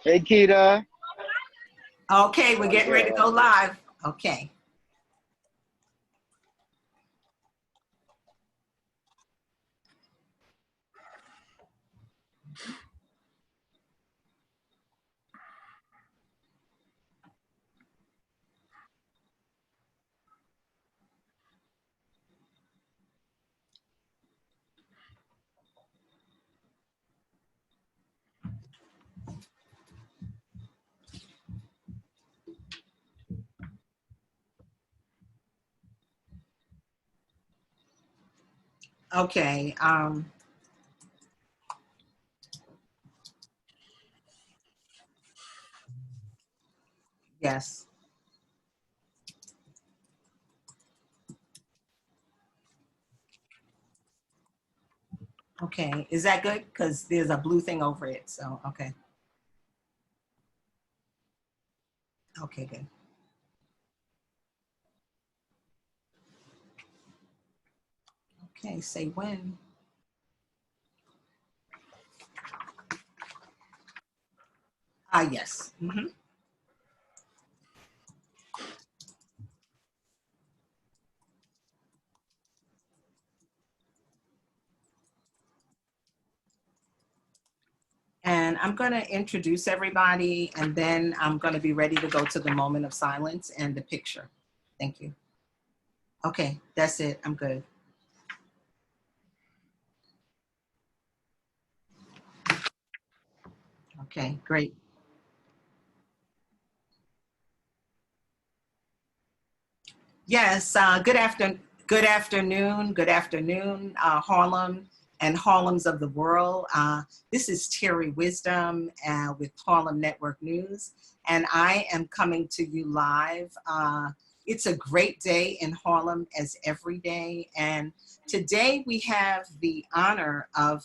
Hey, Keita. Okay, we're getting ready to go live. Okay. Okay. Yes. Okay. Is that good? Because there's a blue thing over it. So, okay. Okay, good. Okay, say when. Yes. And I'm going to introduce everybody, and then I'm going to be ready to go to the moment of silence and the picture. Thank you. Okay, that's it. I'm good. Okay, great. Yes, good afternoon, Harlem and Harlems of the world. This is Terry Wisdom with Harlem Network News, and I am coming to you live. It's a great day in Harlem as every day, and today we have the honor of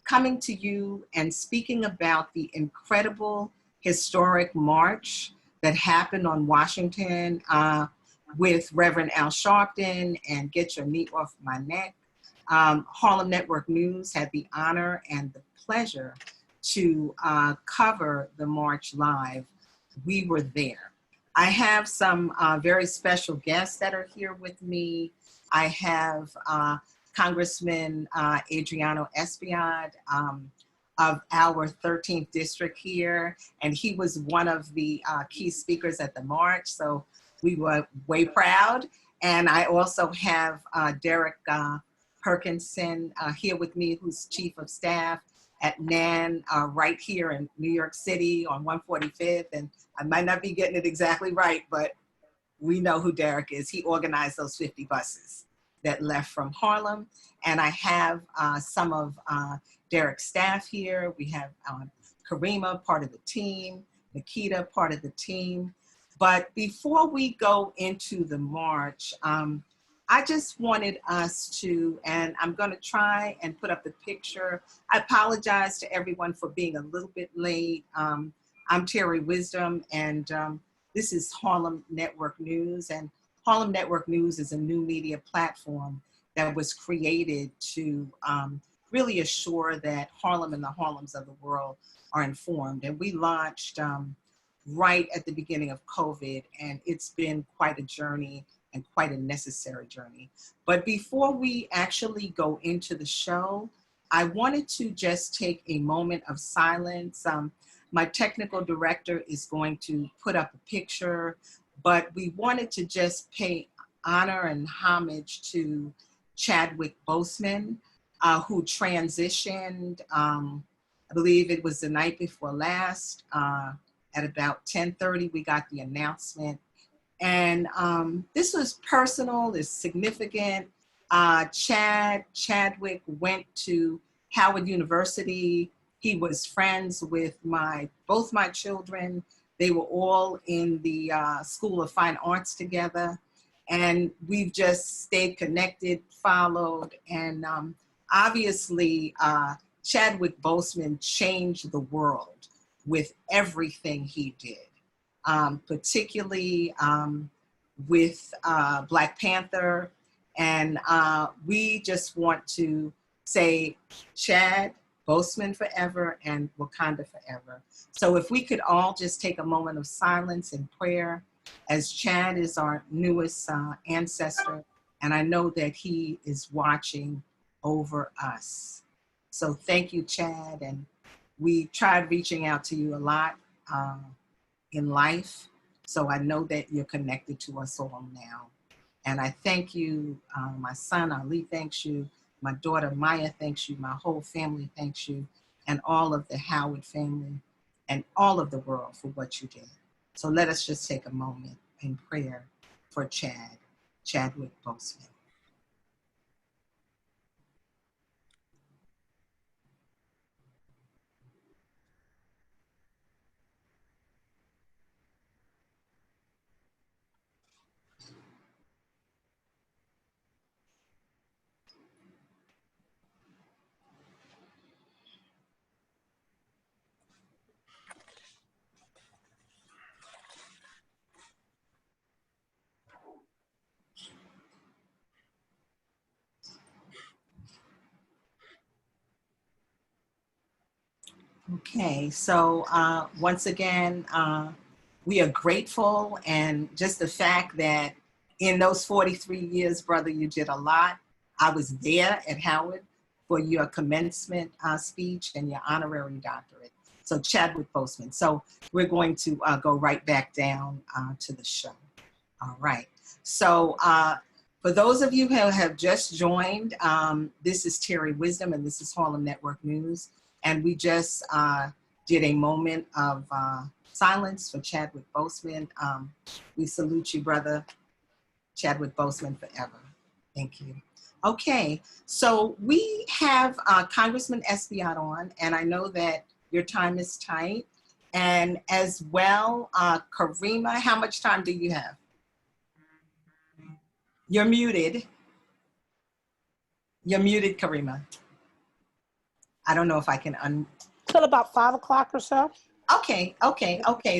coming to you and speaking about the incredible historic march that happened on Washington with Reverend Al Sharpton and Get Your Meat Off My Neck. Harlem Network News had the honor and the pleasure to cover the march live. We were there. I have some very special guests that are here with me. I have Congressman Adriano Espaillat of our 13th district here, and he was one of the key speakers at the march. So we were way proud. And I also have Derek Perkinson here with me, who's Chief of Staff at NAN right here in New York City on 145th. And I might not be getting it exactly right, but we know who Derek is. He organized those 50 buses that left from Harlem. And I have some of Derek's staff here. We have Karima, part of the team, Nikita, part of the team. But before we go into the march, I just wanted us to, and I'm going to try and put up the picture. I apologize to everyone for being a little bit late. I'm Terry Wisdom, and this is Harlem Network News. And Harlem Network News is a new media platform that was created to really assure that Harlem and the Harlems of the world are informed. And we launched right at the beginning of COVID, and it's been quite a journey and quite a necessary journey. But before we actually go into the show, I wanted to just take a moment of silence. My technical director is going to put up a picture, but we wanted to just pay honor and homage to Chadwick Boseman, who transitioned, I believe it was the night before last, at about 10:30, we got the announcement. And this was personal, it's significant. Chadwick went to Howard University. He was friends with both my children. They were all in the School of Fine Arts together. And we've just stayed connected, followed, and obviously Chadwick Boseman changed the world with everything he did, particularly with Black Panther. And we just want to say, Chad, Boseman forever, and Wakanda forever. So if we could all just take a moment of silence and prayer, as Chad is our newest ancestor, and I know that he is watching over us. So thank you, Chad. And we tried reaching out to you a lot in life. So I know that you're connected to us all now. And I thank you. My son, Ali, thanks you. My daughter, Maya, thanks you. My whole family thanks you. And all of the Howard family and all of the world for what you did. So let us just take a moment in prayer for Chadwick Boseman. Okay, so once again, we are grateful, and just the fact that in those 43 years, brother, you did a lot. I was there at Howard for your commencement speech and your honorary doctorate. So Chadwick Boseman. So we're going to go right back down to the show. All right. So for those of you who have just joined, this is Terry Wisdom, and this is Harlem Network News. And we just did a moment of silence for Chadwick Boseman. We salute you, brother. Chadwick Boseman forever. Thank you. Okay, so we have Congressman Espaillat on, and I know that your time is tight. And as well, Karima, how much time do you have? You're muted. You're muted, Karima. I don't know if I can Till about 5 o'clock or so. Okay.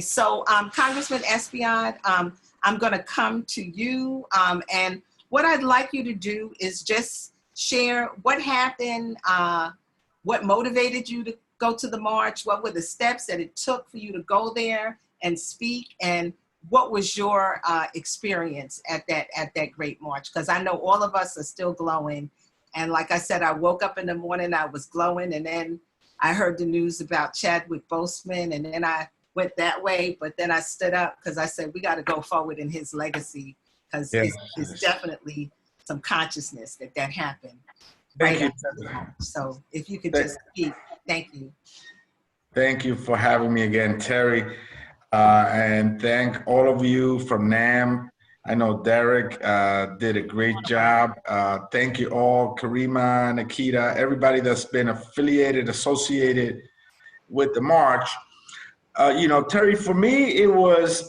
So Congressman Espaillat, I'm going to come to you. And what I'd like you to do is just share what happened, what motivated you to go to the march, what were the steps that it took for you to go there and speak, and what was your experience at that great march? Because I know all of us are still glowing. And like I said, I woke up in the morning, I was glowing, and then I heard the news about Chadwick Boseman, and then I went that way, but then I stood up because I said, we got to go forward in his legacy, because it's definitely some consciousness that happened. Thank you. So if you could just speak, thank you. Thank you for having me again, Terry. And thank all of you from NAM. I know Derek did a great job. Thank you all, Karima, Nikita, everybody that's been affiliated, associated with the march. You know, Terry, for me, it was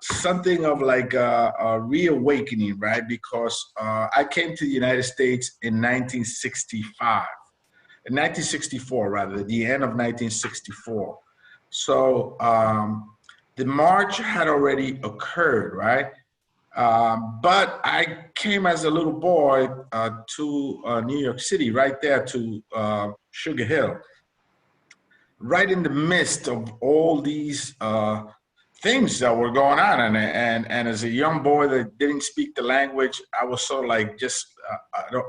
something of like a reawakening, right? Because I came to the United States in 1964, rather, the end of 1964. So the march had already occurred, right? But I came as a little boy to New York City, right there to Sugar Hill, right in the midst of all these things that were going on. And as a young boy that didn't speak the language, I was so like just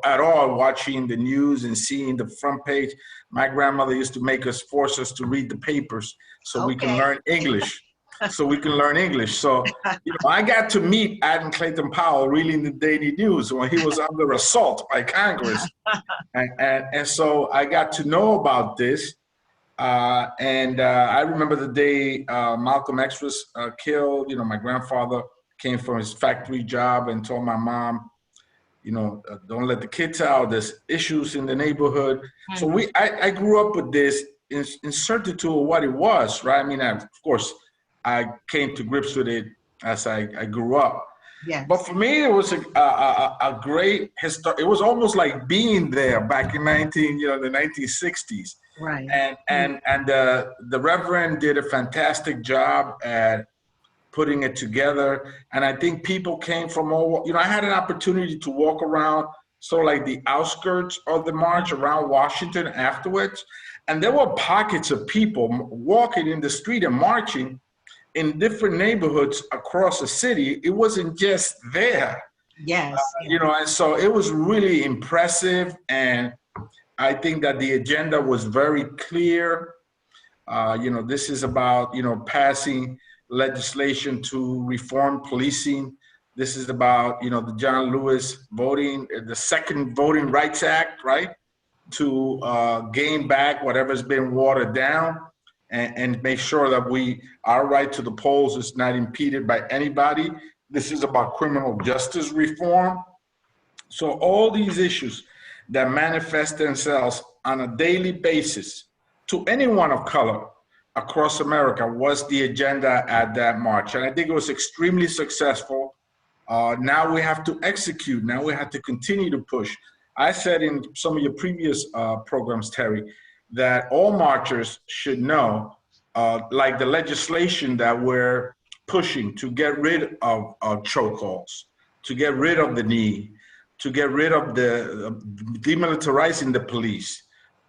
at all watching the news and seeing the front page. My grandmother used to force us to read the papers so we can learn English. So you know, I got to meet Adam Clayton Powell reading the Daily News when he was under assault by Congress. And so I got to know about this. I remember the day Malcolm X was killed. You know, my grandfather came from his factory job and told my mom, you know, don't let the kids out. There's issues in the neighborhood. Mm-hmm. So I grew up with this in certitude of what it was, right? I mean, of course, I came to grips with it as I grew up. Yeah. But for me, it was a great it was almost like being there back in the 1960s. Right. And the Reverend did a fantastic job at putting it together. And I think people came from all, you know, I had an opportunity to walk around sort of like the outskirts of the march around Washington afterwards. And there were pockets of people walking in the street and marching in different neighborhoods across the city. It wasn't just there. Yes. You know, and so it was really impressive. And I think that the agenda was very clear. You know, this is about, you know, passing legislation to reform policing. This is about, you know, the John Lewis the second Voting Rights Act, right? To gain back whatever's been watered down and make sure that our right to the polls is not impeded by anybody. This is about criminal justice reform. So all these issues that manifest themselves on a daily basis to anyone of color across America was the agenda at that march. And I think it was extremely successful. Now we have to execute. Now we have to continue to push. I said in some of your previous programs, Terry, that all marchers should know, like the legislation that we're pushing to get rid of chokeholds, to get rid of the knee, to get rid of the demilitarizing the police,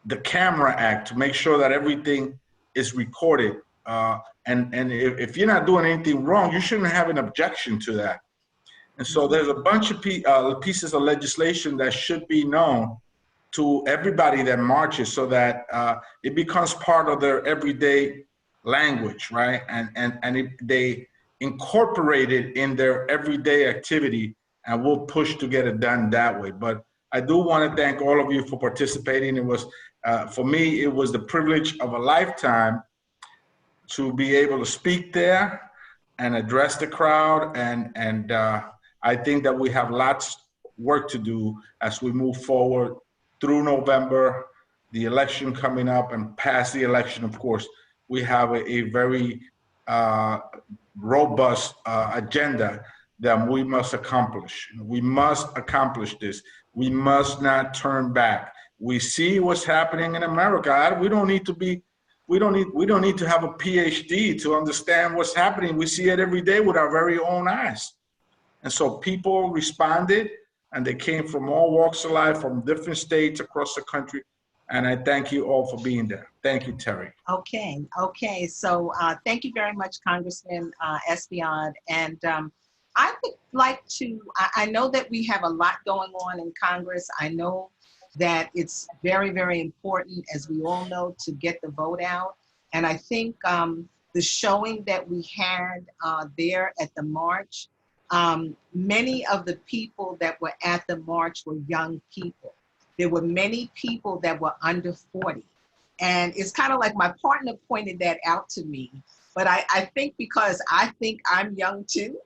the Camera Act, to make sure that everything is recorded. And if you're not doing anything wrong, you shouldn't have an objection to that. And so there's a bunch of pieces of legislation that should be known to everybody that marches so that it becomes part of their everyday language, right? And they incorporate it in their everyday activity, and we'll push to get it done that way. But I do want to thank all of you for participating. It was, for me, it was the privilege of a lifetime to be able to speak there and address the crowd. And I think that we have lots work to do as we move forward through November, the election coming up, and past the election, of course. We have a very robust agenda that we must accomplish. We must accomplish this. We must not turn back. We see what's happening in America. We don't need to have a PhD to understand what's happening. We see it every day with our very own eyes. And so people responded, and they came from all walks of life, from different states across the country. And I thank you all for being there. Thank you, Terry. Okay. So thank you very much, Congressman Espeon. And I would like to, I know that we have a lot going on in Congress. I know that it's very, very important, as we all know, to get the vote out. And I think the showing that we had there at the march, many of the people that were at the march were young people. There were many people that were under 40. And it's kind of like my partner pointed that out to me. But I think because I think I'm young too.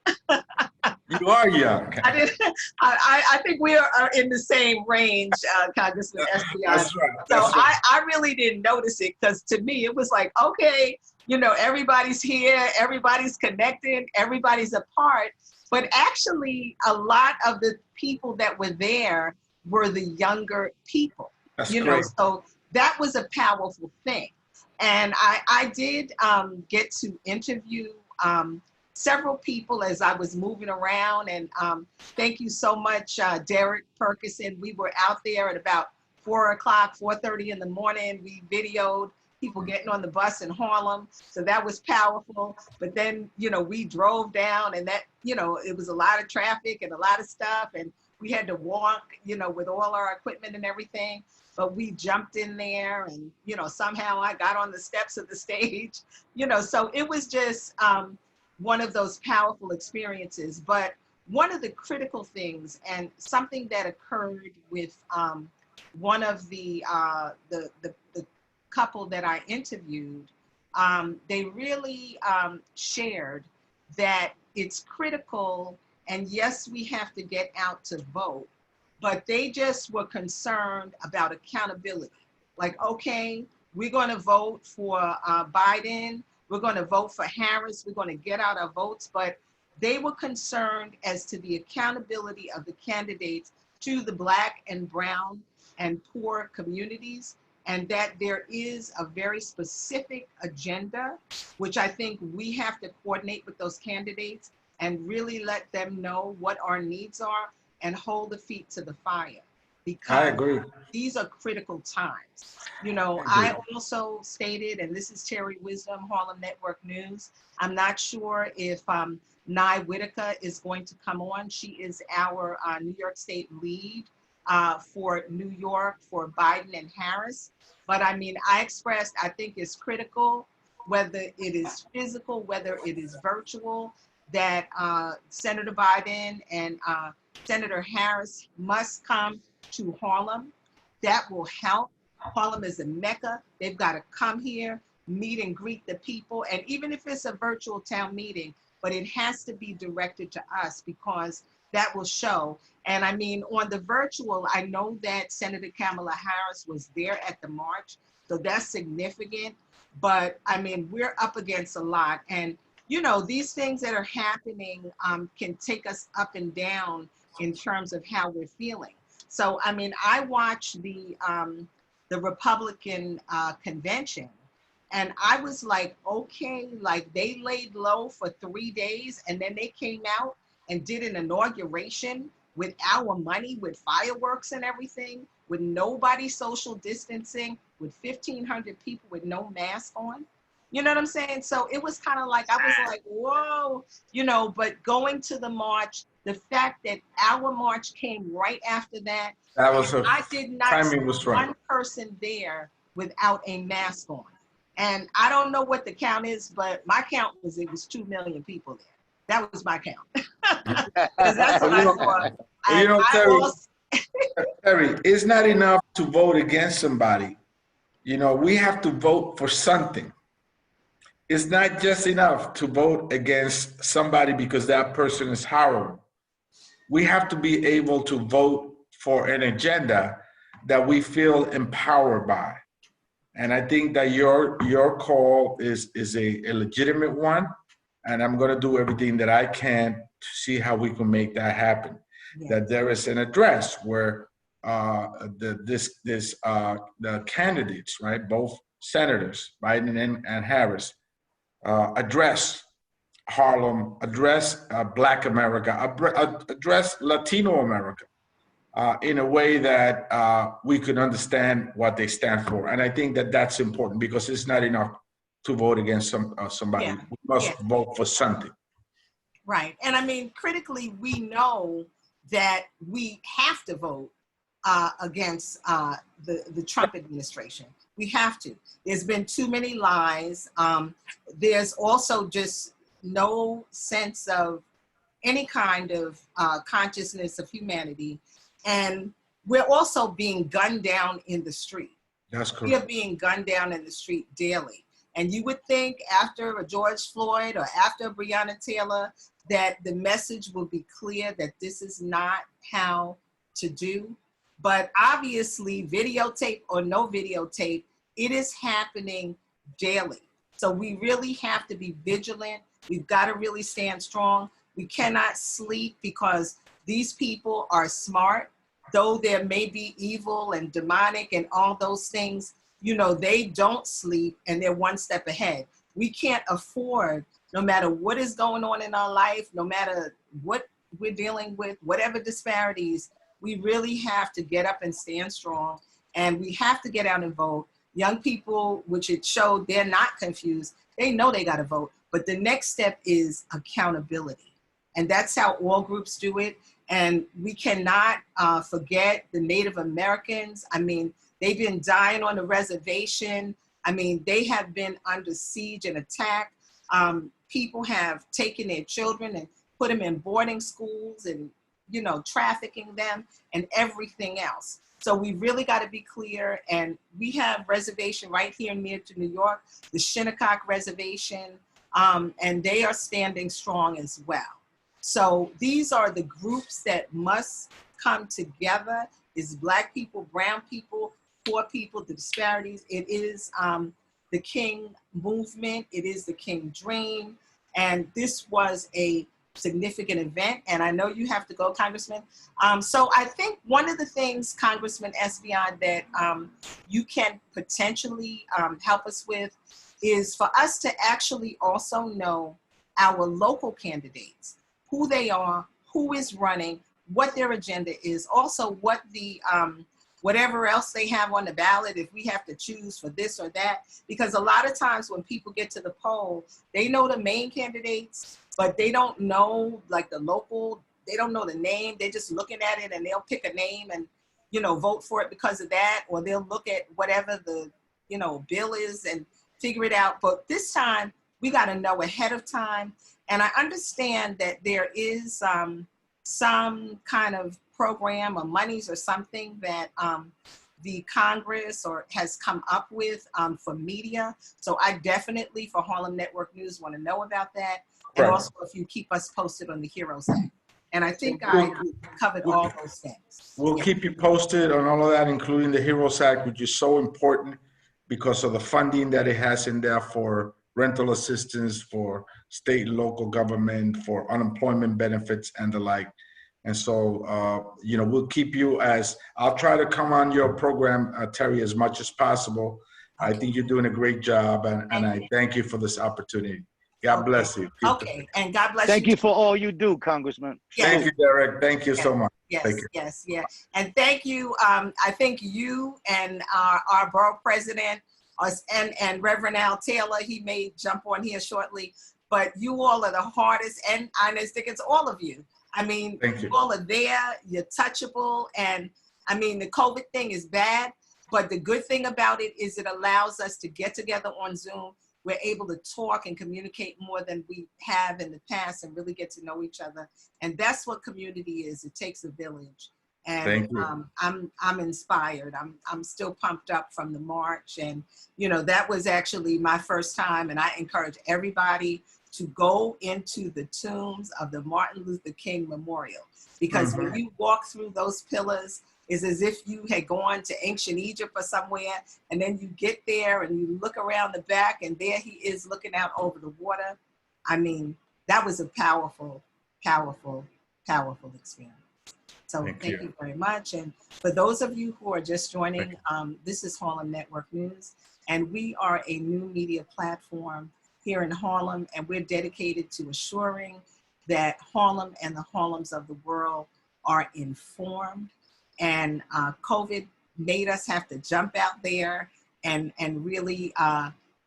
You are young. I think we are in the same range, Congressman Espeon. That's right. So I really didn't notice it, because to me it was like, okay, you know, everybody's here, everybody's connected, everybody's a part. But actually, a lot of the people that were there were the younger people. That's you great. know, so that was a powerful thing. And I did get to interview several people as I was moving around. And thank you so much, Derek Perkinson. We were out there at about 4:30 in the morning. We videoed people getting on the bus in Harlem. So that was powerful. But then, you know, we drove down, and that, you know, it was a lot of traffic and a lot of stuff. And we had to walk, you know, with all our equipment and everything. But we jumped in there, and, you know, somehow I got on the steps of the stage, you know, so it was just one of those powerful experiences. But one of the critical things, and something that occurred with one of the couple that I interviewed, they really shared that it's critical, and yes, we have to get out to vote, but they just were concerned about accountability. Like, okay, we're going to vote for Biden, we're going to vote for Harris, we're going to get out our votes, but they were concerned as to the accountability of the candidates to the Black and brown and poor communities, and that there is a very specific agenda, which I think we have to coordinate with those candidates and really let them know what our needs are and hold the feet to the fire. I because agree. these are critical times. You know, I I agree. also stated, and this is Terry Wisdom, Harlem Network News. I'm not sure if Nye Whitaker is going to come on. She is our New York State lead for New York for Biden and Harris. But I mean, I expressed, I think it's critical, whether it is physical, whether it is virtual, that Senator Biden and Senator Harris must come to Harlem. That will help. Harlem is a mecca. They've got to come here, meet and greet the people. And even if it's a virtual town meeting, but it has to be directed to us because that will show. And I mean, on the virtual, I know that Senator Kamala Harris was there at the march. So that's significant. But I mean, we're up against a lot. And, you know, these things that are happening can take us up and down in terms of how we're feeling. So, I mean, I watched the Republican convention, and I was like, okay, like they laid low for 3 days, and then they came out and did an inauguration with our money, with fireworks and everything, with nobody social distancing, with 1,500 people with no mask on. You know what I'm saying? So it was kind of like, I was like, whoa, you know, but going to the march, the fact that our march came right after that, That was a I did not see timing was right. one person there without a mask on. And I don't know what the count is, but my count was, it was 2 million people there. That was my count. Because that's what I saw. You know, I Terry, also, Terry, it's not enough to vote against somebody. You know, we have to vote for something. It's not just enough to vote against somebody because that person is horrible. We have to be able to vote for an agenda that we feel empowered by. And I think that your call is a legitimate one. And I'm going to do everything that I can to see how we can make that happen. yeah, That there is an address where the candidates, right, both senators, Biden and Harris, address Harlem, address Black America, address Latino America in a way that we could understand what they stand for. And I think that that's important because it's not enough to vote against somebody. yeah, We must yeah. vote for something. Right. And I mean, critically, we know that we have to vote against the Trump administration. We have to. There's been too many lies. There's also just no sense of any kind of consciousness of humanity. And we're also being gunned down in the street. That's We are correct. being gunned down in the street daily. And you would think after a George Floyd or after Breonna Taylor that the message will be clear that this is not how to do. But obviously, videotape or no videotape, it is happening daily. So we really have to be vigilant. We've got to really stand strong. We cannot sleep because these people are smart, though there may be evil and demonic and all those things. You know, they don't sleep and they're one step ahead. We can't afford, no matter what is going on in our life, no matter what we're dealing with, whatever disparities, we really have to get up and stand strong. And we have to get out and vote. Young people, which it showed, they're not confused. They know they got to vote. But the next step is accountability. And that's how all groups do it. And we cannot forget the Native Americans. I mean, they've been dying on the reservation. I mean, they have been under siege and attack. People have taken their children and put them in boarding schools and, you know, trafficking them and everything else. So we really got to be clear. And we have reservation right here near to New York, the Shinnecock Reservation, and they are standing strong as well. So these are the groups that must come together, is Black people, brown people, poor people, the disparities. It is the King movement. It is the King dream. And this was a significant event. And I know you have to go, Congressman. So I think one of the things, Congressman Espeon, that you can potentially help us with is for us to actually also know our local candidates, who they are, who is running, what their agenda is, also what the whatever else they have on the ballot, if we have to choose for this or that, because a lot of times when people get to the poll, they know the main candidates, but they don't know like the local, they don't know the name. They're just looking at it and they'll pick a name and, you know, vote for it because of that, or they'll look at whatever the, you know, bill is and figure it out. But this time we got to know ahead of time. And I understand that there is some kind of program or monies or something that the Congress or has come up with for media. So I definitely, for Harlem Network News, want to know about that. And Right. also if you keep us posted on the HEROES Act. And I think I covered all those things. We'll keep you posted on all of that, including the HEROES Act, which is so important because of the funding that it has in there for rental assistance, for state and local government, for unemployment benefits and the like. And so, you know, we'll keep you I'll try to come on your program, Terry, as much as possible. I think you're doing a great job, and I thank you for this opportunity. God bless you. Okay, and God bless you. Thank you for all you do, Congressman. Thank you, Derek. Thank you so much. Yes, Thank you. yes, yeah. And thank you. I think you and our borough president and Reverend Al Taylor, he may jump on here shortly, but you all are the hardest, and Inez Dickens, all of you. I mean, Thank you. all are there, you're touchable, and I mean, the COVID thing is bad, but the good thing about it is it allows us to get together on Zoom. We're able to talk and communicate more than we have in the past and really get to know each other. And that's what community is. It takes a village. And Thank you. I'm inspired. I'm still pumped up from the march. And, you know, that was actually my first time. And I encourage everybody to go into the tombs of the Martin Luther King Memorial. Because when you walk through those pillars, it's as if you had gone to ancient Egypt or somewhere, and then you get there and you look around the back and there he is looking out over the water. I mean, that was a powerful, powerful, powerful experience. So thank you very much. And for those of you who are just joining, this is Harlem Network News, and we are a new media platform here in Harlem, and we're dedicated to assuring that Harlem and the Harlems of the world are informed. And COVID made us have to jump out there and really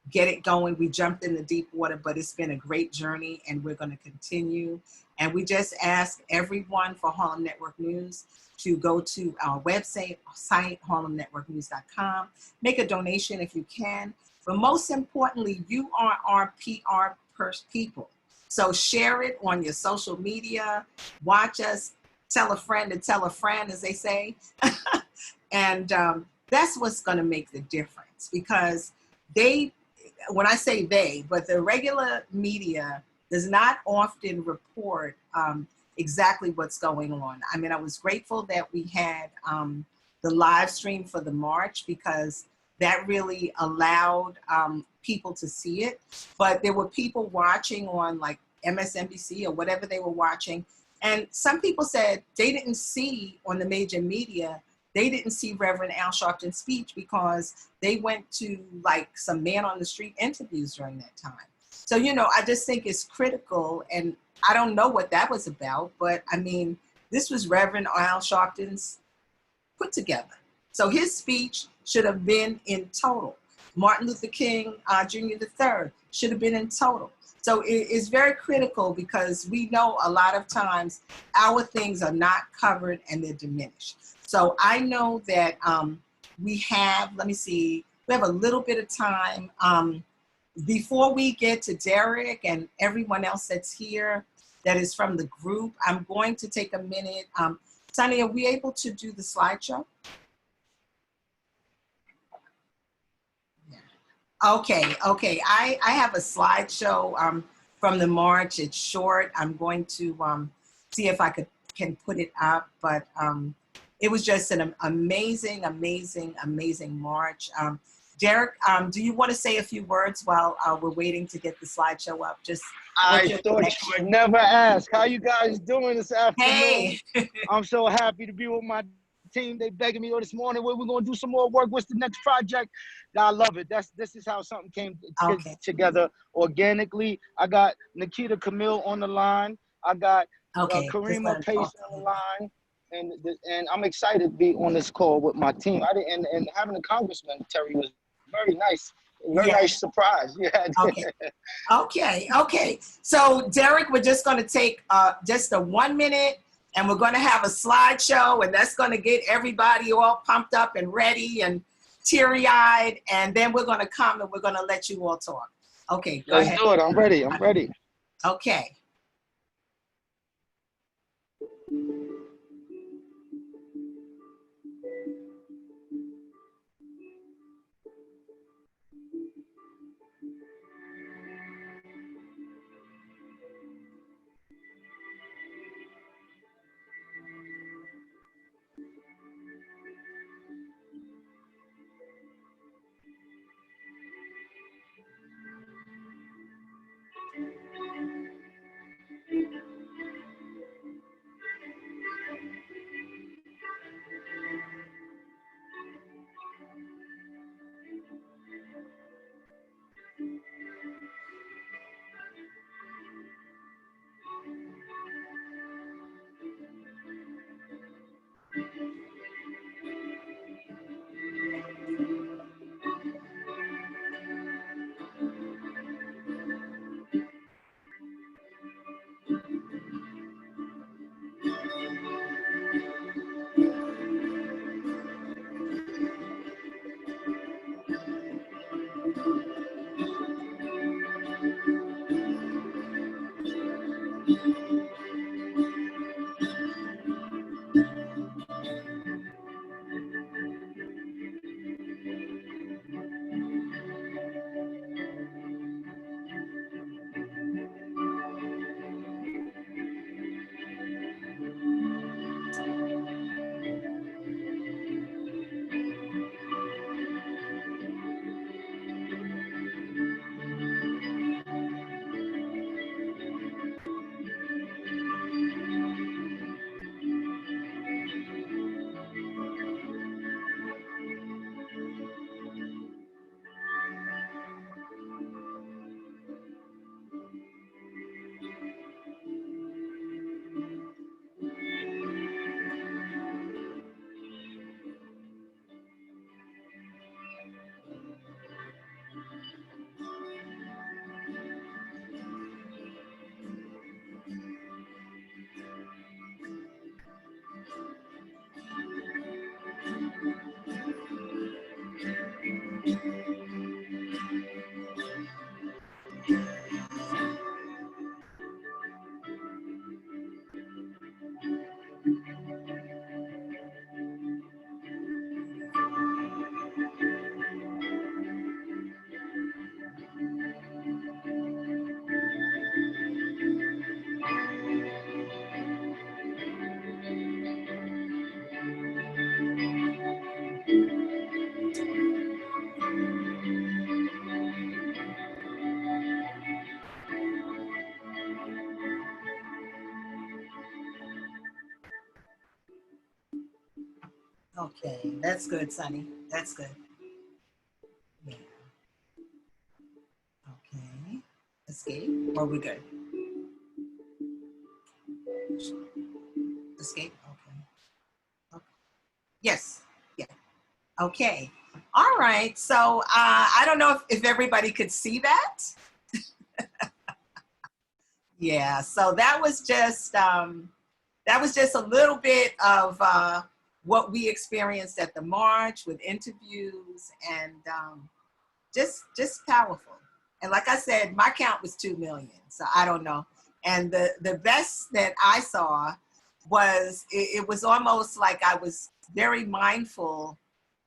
get it going. We jumped in the deep water, but it's been a great journey and we're going to continue. And we just ask everyone for Harlem Network News to go to our website, harlemnetworknews.com, make a donation if you can. But most importantly, you are our PR people. So share it on your social media, watch us, tell a friend to tell a friend, as they say. And that's what's going to make the difference, because when I say they, but the regular media does not often report exactly what's going on. I mean, I was grateful that we had the live stream for the march, because that really allowed people to see it. But there were people watching on like MSNBC or whatever they were watching. And some people said they didn't see on the major media, they didn't see Reverend Al Sharpton's speech because they went to like some man on the street interviews during that time. So, you know, I just think it's critical, and I don't know what that was about, but I mean, this was Reverend Al Sharpton's put together. So his speech should have been in total. Martin Luther King Jr. III should have been in total. So it's very critical, because we know a lot of times our things are not covered and they're diminished. So I know that we have, let me see, we have a little bit of time. Before we get to Derek and everyone else that's here that is from the group, I'm going to take a minute. Sonny, are we able to do the slideshow? Okay. I have a slideshow from the march. It's short. I'm going to see if I can put it up, but it was just an amazing march. Derek, do you want to say a few words while we're waiting to get the slideshow up? Just I thought you would never ask. How you guys doing this afternoon? Hey. I'm so happy to be with my team. They begging me this morning, we're going to do some more work. What's the next project? I love it. This is how something came together organically. I got Nikita Camille on the line. I got Okay. Just let Karima him Pace talk. on the line, and I'm excited to be on this call with my team. And having a congressman, Terry, was very nice. Very Yeah. nice surprise. Yeah. Okay. Okay. So Derek, we're just going to take just a 1 minute, and we're going to have a slideshow, and that's going to get everybody all pumped up and ready and teary-eyed, and then we're going to come and we're going to let you all talk. Okay, go Let's ahead. do it. I'm ready. I'm ready. Okay. Okay, that's good, Sonny. That's good. Yeah. Okay. Escape. Or we good? Escape. Okay. Yes. Yeah. Okay. All right. So I don't know if everybody could see that. Yeah. So that was just a little bit of what we experienced at the march with interviews and just powerful. And like I said, my count was 2 million. So I don't know. And the best that I saw was it was almost like I was very mindful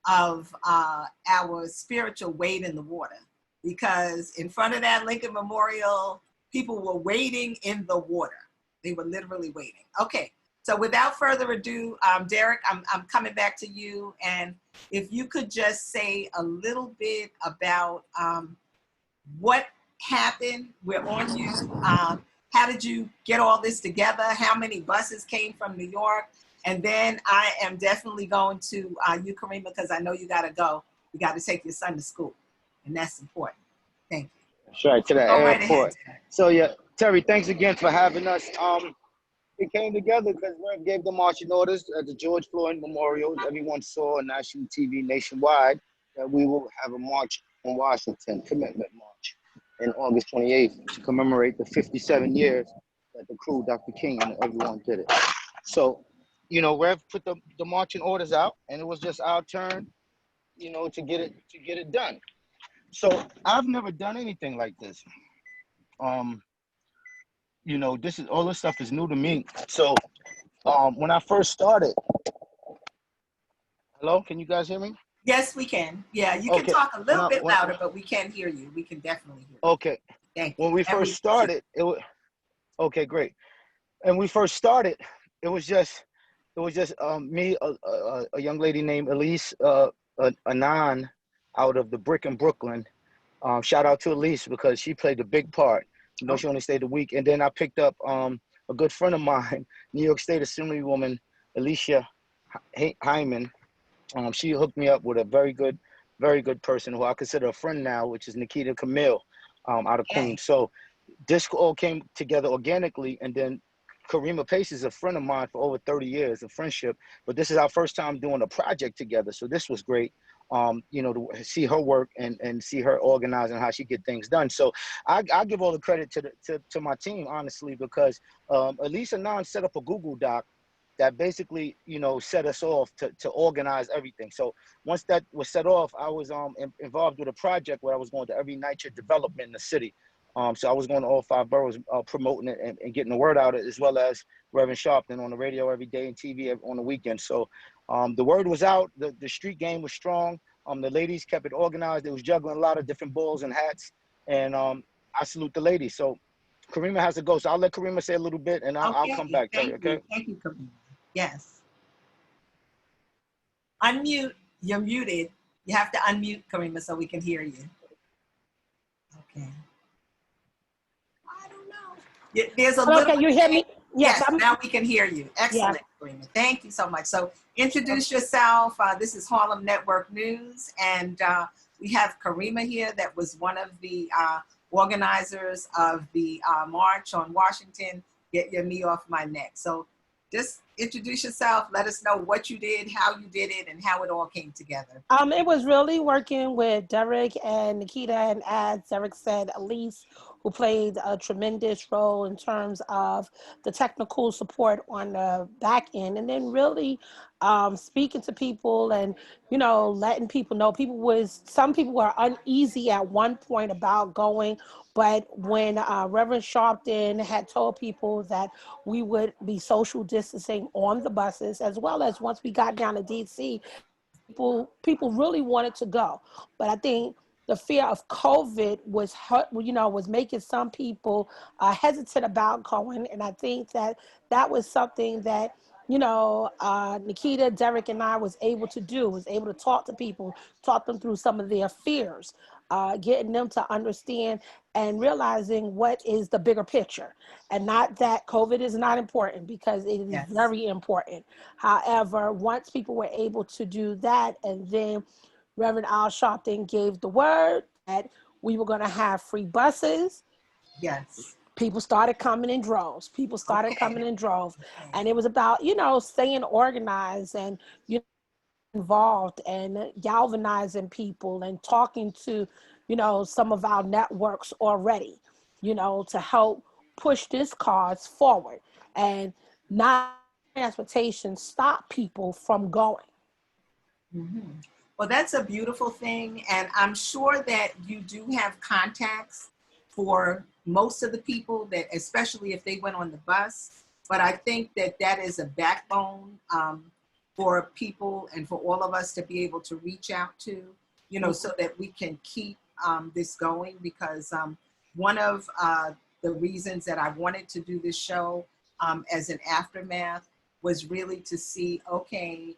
of our spiritual weight in the water, because in front of that Lincoln Memorial, people were wading in the water. They were literally waiting. Okay, so without further ado, Derek, I'm coming back to you. And if you could just say a little bit about what happened, we're on you. How did you get all this together? How many buses came from New York? And then I am definitely going to you, Karima, because I know you got to go. You got to take your son to school, and that's important. Thank you. Sure, to the Go right airport. ahead. So yeah, Terry, thanks again for having us. it came together because Rev gave the marching orders at the George Floyd Memorial. Everyone saw on national TV nationwide that we will have a march on Washington, commitment march, in August 28th to commemorate the 57 years that the crew, Dr. King, and everyone did it. So, you know, Rev put the marching orders out, and it was just our turn, you know, to get it done. So I've never done anything like this. You know, all this stuff is new to me. So when I first started, hello, can you guys hear me? Yes, we can. Yeah, you can Okay. talk a little bit louder, but we can hear you. We can definitely hear you. Okay. Thank you. When we first started, it was okay, great. And we first started, it was just me, a young lady named Elise Anan out of the Brick in Brooklyn. Shout out to Elise because she played a big part. You know, she only stayed a week. And then I picked up a good friend of mine, New York State Assemblywoman Alicia Hyman. She hooked me up with a very good person who I consider a friend now, which is Nikita Camille out of Queens. So this all came together organically. And then Karima Pace is a friend of mine for over 30 years of friendship. But this is our first time doing a project together. So this was great. You know, to see her work and see her organize and how she get things done. So I give all the credit to my team, honestly, because Elisa Nan set up a Google Doc that basically, you know, set us off to organize everything. So once that was set off, I was involved with a project where I was going to every NYCHA development in the city. So I was going to all 5 boroughs promoting it and getting the word out, as well as Reverend Sharpton on the radio every day and TV on the weekend. So the word was out, the street game was strong. The ladies kept it organized. They was juggling a lot of different balls and hats. And I salute the ladies. So Karima has to go. So I'll let Karima say a little bit and I'll come back. Thank you, Karima. Yes. Unmute. You're muted. You have to unmute, Karima, so we can hear you. Okay. I don't know. There's a little. Can you hear me? Yes, now we can hear you. Excellent, Karima. Thank you so much. So introduce yourself. This is Harlem Network News, and we have Karima here that was one of the organizers of the March on Washington, Get Your Knee Off My Neck. So just introduce yourself. Let us know what you did, how you did it, and how it all came together. It was really working with Derek and Nikita, and as Derek said, Elise, who played a tremendous role in terms of the technical support on the back end, and then really speaking to people and, you know, letting people know. Some people were uneasy at one point about going, but when Reverend Sharpton had told people that we would be social distancing on the buses, as well as once we got down to DC, people really wanted to go. But I think the fear of COVID was making some people hesitant about going. And I think that was something that, Nikita, Derek, and I was able to do, was able to talk to people, talk them through some of their fears, getting them to understand and realizing what is the bigger picture. And not that COVID is not important, because it is very important. However, once people were able to do that, and then Reverend Al Sharpton gave the word that we were going to have free buses. Yes. People started coming in droves. And it was about, staying organized and, involved and galvanizing people and talking to, some of our networks already, to help push this cause forward and not transportation stop people from going. Mm-hmm. Well, that's a beautiful thing. And I'm sure that you do have contacts for most of the people, that, especially if they went on the bus. But I think that is a backbone for people and for all of us to be able to reach out to, so that we can keep this going. Because one of the reasons that I wanted to do this show as an aftermath was really to see, okay,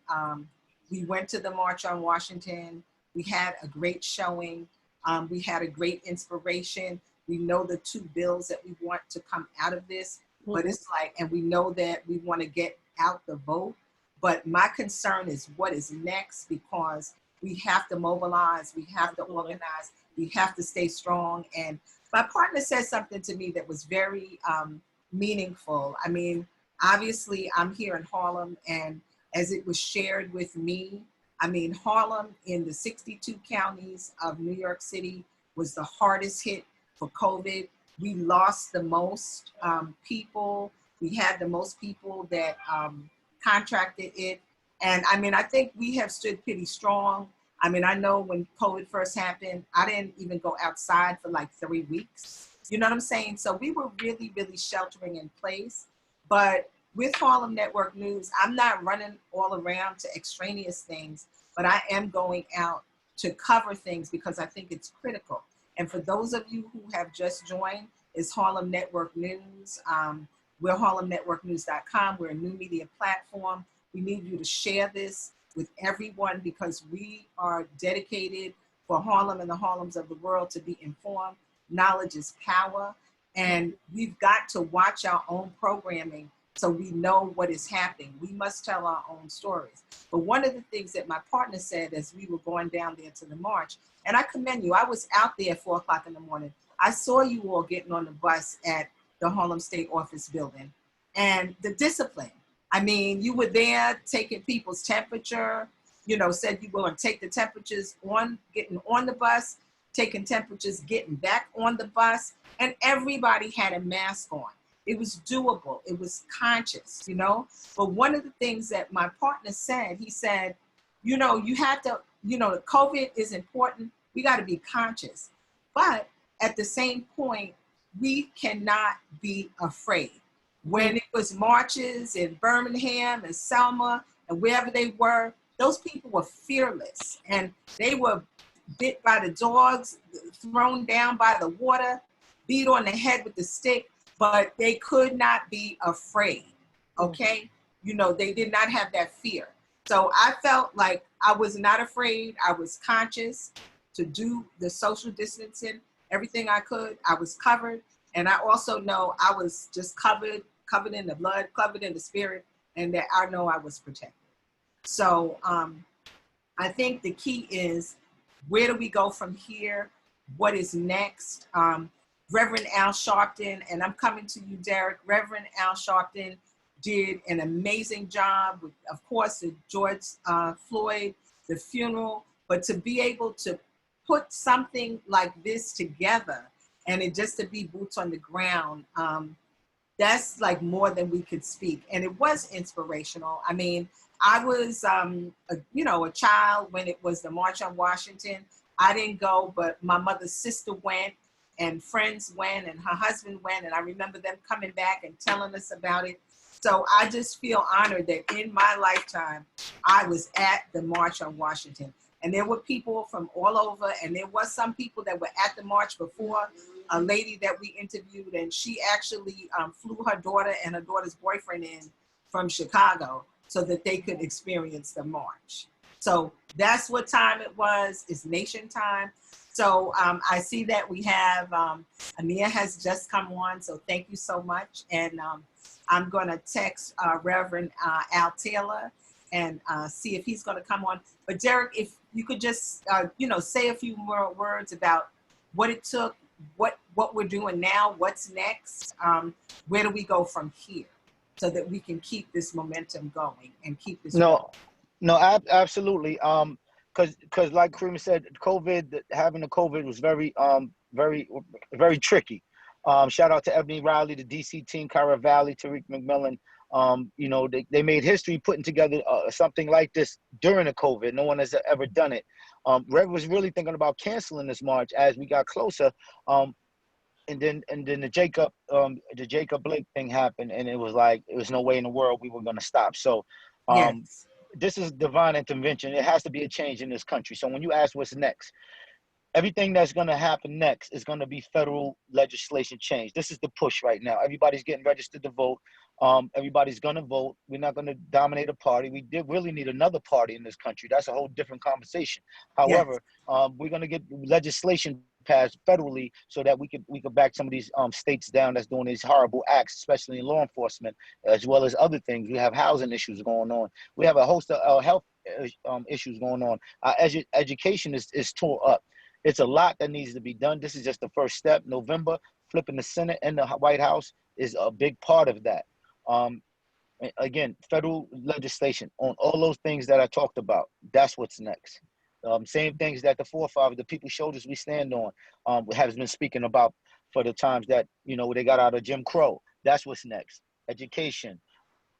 we went to the March on Washington. We had a great showing. We had a great inspiration. We know the 2 bills that we want to come out of this, but it's like, and we know that we want to get out the vote. But my concern is what is next, because we have to mobilize, we have to organize, we have to stay strong. And my partner said something to me that was very meaningful. I mean, obviously I'm here in Harlem, and as it was shared with me, I mean, Harlem in the 62 counties of New York City was the hardest hit for COVID. We lost the most people. We had the most people that contracted it. And I mean, I think we have stood pretty strong. I mean, I know when COVID first happened, I didn't even go outside for like 3 weeks. You know what I'm saying? So we were really, really sheltering in place. But with Harlem Network News, I'm not running all around to extraneous things, but I am going out to cover things because I think it's critical. And for those of you who have just joined, it's Harlem Network News. We're harlemnetworknews.com. We're a new media platform. We need you to share this with everyone because we are dedicated for Harlem and the Harlems of the world to be informed. Knowledge is power. And we've got to watch our own programming so we know what is happening. We must tell our own stories. But one of the things that my partner said as we were going down there to the march, and I commend you, I was out there at 4 o'clock in the morning. I saw you all getting on the bus at the Harlem State Office building and the discipline. I mean, you were there taking people's temperature, you know, said you were going to take the temperatures on getting on the bus, taking temperatures, getting back on the bus, and everybody had a mask on. It was doable. It was conscious, you know. But one of the things that my partner said, he said, you know, you have to, you know, COVID is important. We got to be conscious. But at the same point, we cannot be afraid. When it was marches in Birmingham and Selma and wherever they were, those people were fearless and they were bit by the dogs, thrown down by the water, beat on the head with the stick, but they could not be afraid, okay? You know, they did not have that fear. So I felt like I was not afraid. I was conscious to do the social distancing, everything I could. I was covered. And I also know I was just covered in the blood, covered in the spirit, and that I know I was protected. So I think the key is, where do we go from here? What is next? Reverend Al Sharpton, and I'm coming to you, Derek. Reverend Al Sharpton did an amazing job with, of course, the George Floyd, the funeral, but to be able to put something like this together and it just to be boots on the ground, that's like more than we could speak. And it was inspirational. I mean, I was, a child when it was the March on Washington. I didn't go, but my mother's sister went and friends went and her husband went. And I remember them coming back and telling us about it. So I just feel honored that in my lifetime, I was at the March on Washington. And there were people from all over, and there was some people that were at the march before. A lady that we interviewed, and she actually flew her daughter and her daughter's boyfriend in from Chicago so that they could experience the march. So that's what time it was. It's nation time. So I see that we have, Ania has just come on, so thank you so much. And I'm gonna text Reverend Al Taylor and see if he's gonna come on. But Derek, if you could just, say a few more words about what it took, what we're doing now, what's next, where do we go from here so that we can keep this momentum going and keep this Absolutely. Because like Karima said, having the COVID was very, very tricky. Shout out to Ebony Riley, the DC team, Cara Valley, Tariq McMillan. They made history putting together something like this during the COVID. No one has ever done it. Rev was really thinking about canceling this march as we got closer. And then the Jacob Blake thing happened, and it was like, it was no way in the world we were going to stop. So Yes. this is divine intervention. It has to be a change in this country. So when you ask what's next, everything that's going to happen next is going to be federal legislation change. This is the push right now. Everybody's getting registered to vote. Everybody's going to vote. We're not going to dominate a party. We really need another party in this country. That's a whole different conversation. However, we're going to get legislation passed federally so that we could back some of these states down that's doing these horrible acts, especially in law enforcement, as well as other things. We have housing issues going on. We have a host of health issues going on. Education is tore up. It's a lot that needs to be done. This is just the first step. November, flipping the Senate and the White House is a big part of that. Again, federal legislation on all those things that I talked about. That's what's next. Same things that the forefathers, the people's shoulders we stand on, has been speaking about for the times that, you know, they got out of Jim Crow. That's what's next. Education.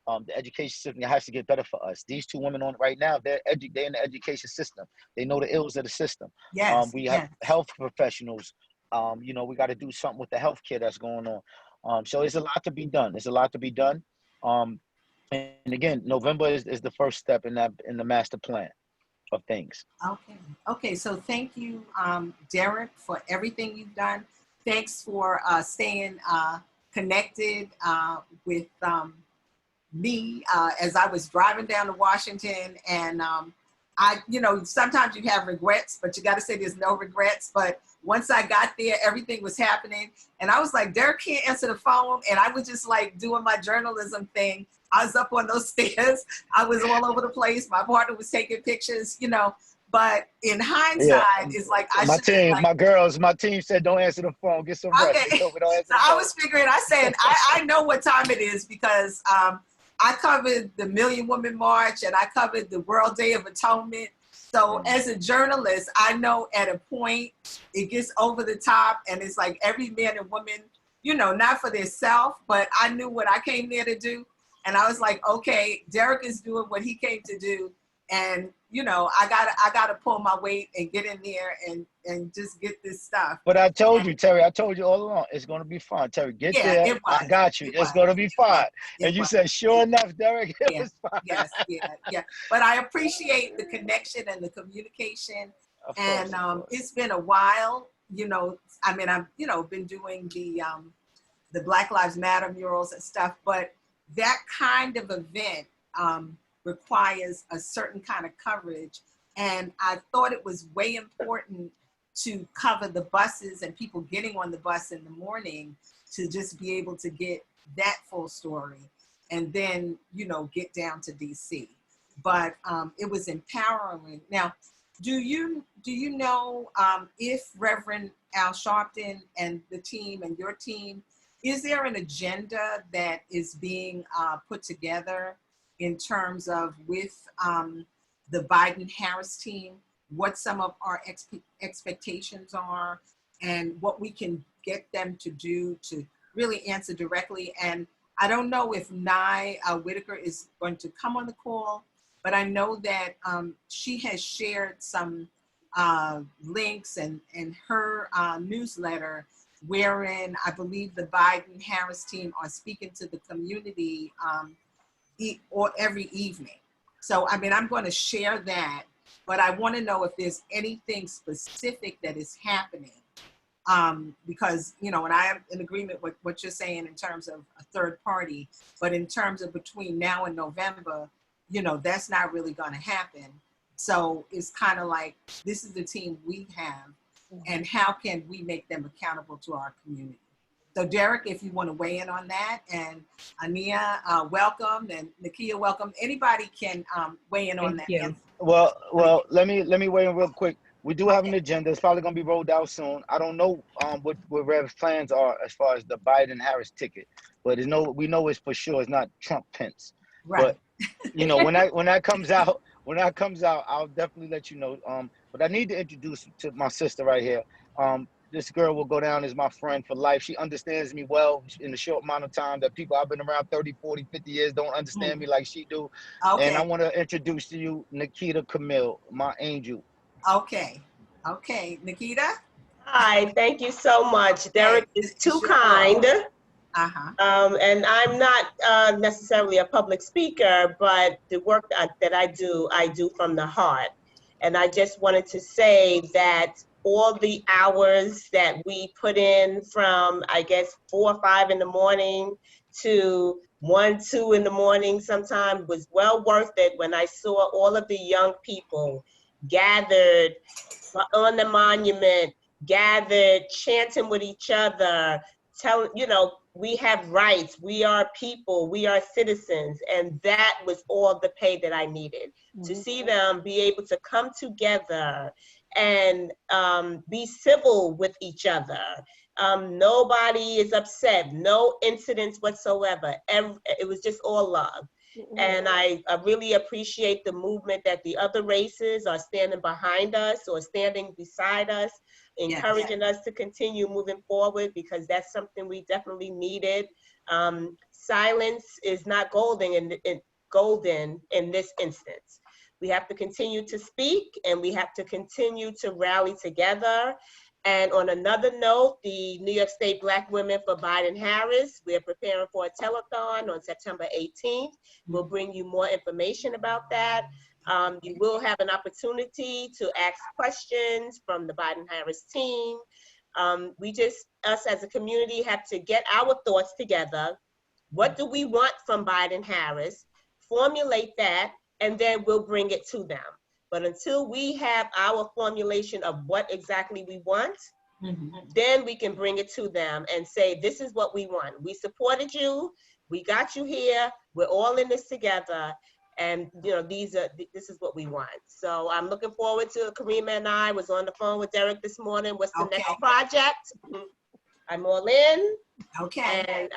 The education system has to get better for us. These two women on right now, they're in the education system. They know the ills of the system. Yes, We have yes. health professionals. You know, we got to do something with the healthcare that's going on. So it's a lot to be done. There's a lot to be done. And again, November is the first step in the master plan of things. Okay. Okay. So thank you, Derek, for everything you've done. Thanks for staying connected with me as I was driving down to Washington. And sometimes you have regrets, but you got to say there's no regrets. But once I got there, everything was happening. And I was like, Derek can't answer the phone. And I was just like doing my journalism thing. I was up on those stairs. I was all over the place. My partner was taking pictures, but in hindsight, it's like my team said, don't answer the phone, get some rest. Okay. So I was figuring, I said, I know what time it is because I covered the Million Woman March and I covered the World Day of Atonement. So as a journalist, I know at a point it gets over the top and it's like every man and woman, not for themselves, but I knew what I came there to do. And I was like, okay, Derek is doing what he came to do. And, I gotta pull my weight and get in there and just get this stuff. But I told you, Terry, I told you all along, it's going to be fun. Terry, get there. I got you. It's going to be fun. And you said, sure enough, Derek, it was fun. Yes, yeah. But I appreciate the connection and the communication. Of course. It's been a while, I've, been doing the Black Lives Matter murals and stuff, but that kind of event, requires a certain kind of coverage. And I thought it was way important to cover the buses and people getting on the bus in the morning to just be able to get that full story and then, get down to DC. But it was empowering. Now, do you know if Reverend Al Sharpton and the team and your team, is there an agenda that is being put together in terms of with the Biden-Harris team, what some of our expectations are and what we can get them to do to really answer directly? And I don't know if Nye Whitaker is going to come on the call, but I know that she has shared some links and her newsletter wherein I believe the Biden-Harris team are speaking to the community or every evening. So, I'm going to share that, but I want to know if there's anything specific that is happening. Because, and I am in agreement with what you're saying in terms of a third party, but in terms of between now and November, that's not really going to happen. So it's kind of like, this is the team we have, and how can we make them accountable to our community? So Derek, if you want to weigh in on that, and Ania, welcome, and Nakia, welcome. Anybody can weigh in on that. You. Well, let me weigh in real quick. We do have an agenda. It's probably going to be rolled out soon. I don't know what Rev's plans are as far as the Biden-Harris ticket, but we know it's for sure it's not Trump-Pence. Right. But when that comes out, I'll definitely let you know. But I need to introduce you to my sister right here. This girl will go down as my friend for life. She understands me well in the short amount of time that people I've been around 30, 40, 50 years don't understand me like she do. Okay. And I want to introduce to you Nikita Camille, my angel. Okay. Nikita? Hi, thank you so much. Derek is too kind. And I'm not necessarily a public speaker, but the work that I do from the heart. And I just wanted to say that all the hours that we put in from, 4 or 5 in the morning to 1, 2 in the morning sometime was well worth it when I saw all of the young people gathered on the monument, gathered, chanting with each other, telling, we have rights, we are people, we are citizens. And that was all the pay that I needed. To see them be able to come together and be civil with each other Nobody is upset, no incidents whatsoever. It was just all love. And I really appreciate the movement that the other races are standing behind us or standing beside us, encouraging us to continue moving forward, because that's something we definitely needed. Silence is not golden in this instance. We have to continue to speak, and we have to continue to rally together. And on another note, the New York State Black Women for Biden-Harris, we're preparing for a telethon on September 18th. We'll bring you more information about that. You will have an opportunity to ask questions from the Biden-Harris team. Us as a community have to get our thoughts together. What do we want from Biden-Harris? Formulate that, and then we'll bring it to them. But until we have our formulation of what exactly we want, then we can bring it to them and say, this is what we want. We supported you. We got you here. We're all in this together. And this is what we want. So I'm looking forward to Karima, and I was on the phone with Derek this morning. What's the next project? I'm all in. Okay. And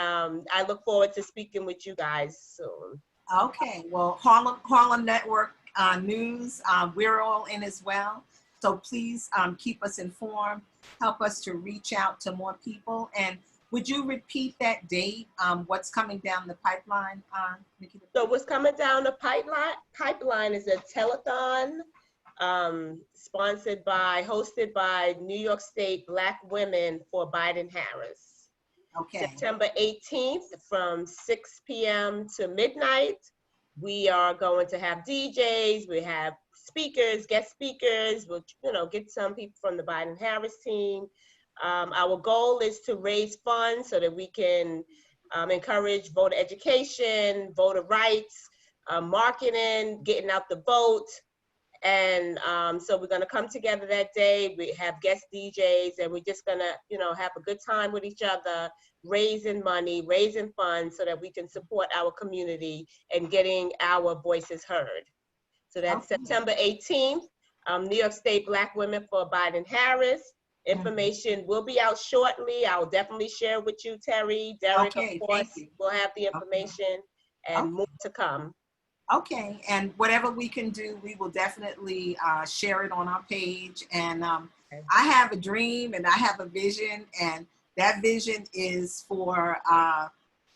I look forward to speaking with you guys soon. Okay. Well, Harlem Network News, we're all in as well. So please keep us informed, help us to reach out to more people. And would you repeat that date, what's coming down the pipeline, Nikita? So what's coming down the pipeline is a telethon hosted by New York State Black Women for Biden-Harris. Okay. September 18th from 6 p.m. to midnight. We are going to have DJs, we have speakers, guest speakers, we'll get some people from the Biden-Harris team. Our goal is to raise funds so that we can encourage voter education, voter rights, marketing, getting out the vote. And so we're gonna come together that day. We have guest DJs, and we're just gonna, have a good time with each other, raising money, raising funds so that we can support our community and getting our voices heard. So that's September 18th, New York State Black Women for Biden-Harris. Information will be out shortly. I'll definitely share with you, Terry. Derek, of course, will have the information and more to come. Okay, and whatever we can do, we will definitely share it on our page. And I have a dream and I have a vision, and that vision is for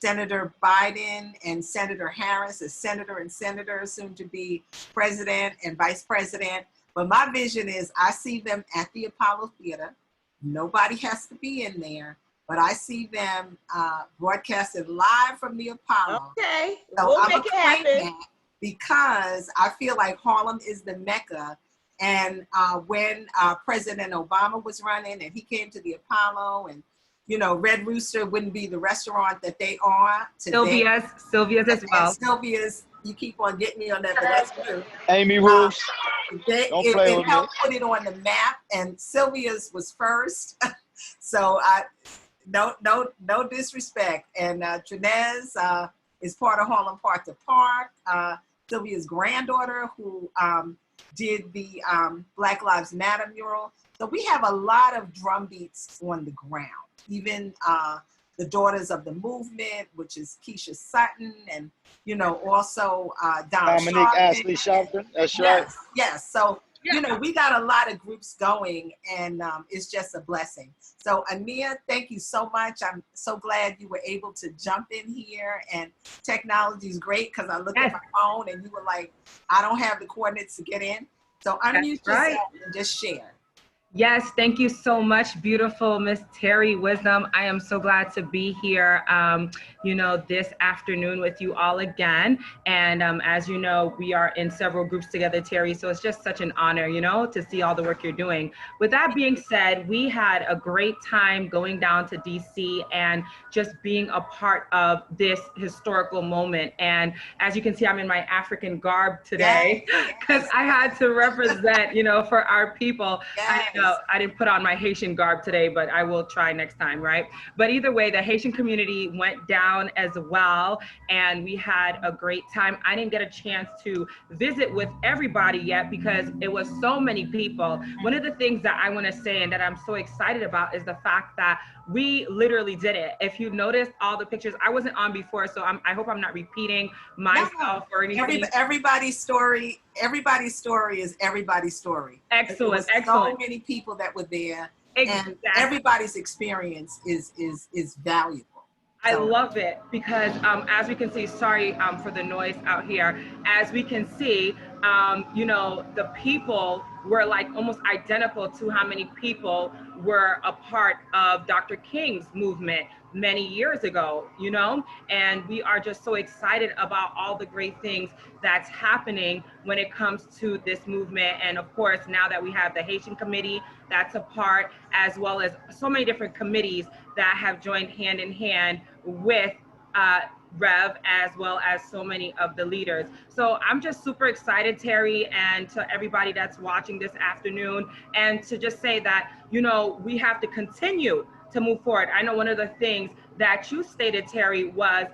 Senator Biden and Senator Harris, as senator and senator, soon to be president and vice president. But my vision is I see them at the Apollo Theater. Nobody has to be in there, but I see them broadcasted live from the Apollo. Okay, so we'll make it happen. Because I feel like Harlem is the Mecca. And when President Obama was running and he came to the Apollo, and Red Rooster wouldn't be the restaurant that they are today. Sylvia's as well. Sylvia's, you keep on getting me on that, but that's true. Amy Roos. It helped put it on the map, and Sylvia's was first. So no disrespect. And Trinez is part of Harlem Park to Park. Sylvia's granddaughter, who did the Black Lives Matter mural. So we have a lot of drum beats on the ground. Even the Daughters of the Movement, which is Keisha Sutton, and also Dominique Sharpton. Ashley Sharpton. That's right. Yes. So we got a lot of groups going, and it's just a blessing. So Ania, thank you so much. I'm so glad you were able to jump in here, and technology is great because I looked at my phone and you were like, I don't have the coordinates to get in. So unmute yourself and just share. Yes, thank you so much, beautiful Miss Terry Wisdom. I am so glad to be here, this afternoon with you all again. And as you know, we are in several groups together, Terry, so it's just such an honor, to see all the work you're doing. With that being said, we had a great time going down to DC and just being a part of this historical moment. And as you can see, I'm in my African garb today because I had to represent, for our people. I didn't put on my Haitian garb today, but I will try next time, right? But either way, the Haitian community went down as well, and we had a great time. I didn't get a chance to visit with everybody yet because it was so many people. One of the things that I want to say and that I'm so excited about is the fact that we literally did it. If you noticed all the pictures, I wasn't on before, so I hope I'm not repeating myself or anything. Everybody's story is everybody's story. Excellent, There was excellent. so many people that were there, Exactly. and everybody's experience is valuable. I love it because as we can see, sorry for the noise out here, as we can see, you know, the people were like almost identical to how many people were a part of Dr. King's movement many years ago, you know, and we are just so excited about all the great things that's happening when it comes to this movement. And of course, now that we have the Haitian committee that's a part, as well as so many different committees that have joined hand in hand with Rev, as well as so many of the leaders. So I'm just super excited, Terry, and to everybody that's watching this afternoon, and to just say that, you know, we have to continue to move forward. I know one of the things that you stated, Terry, was,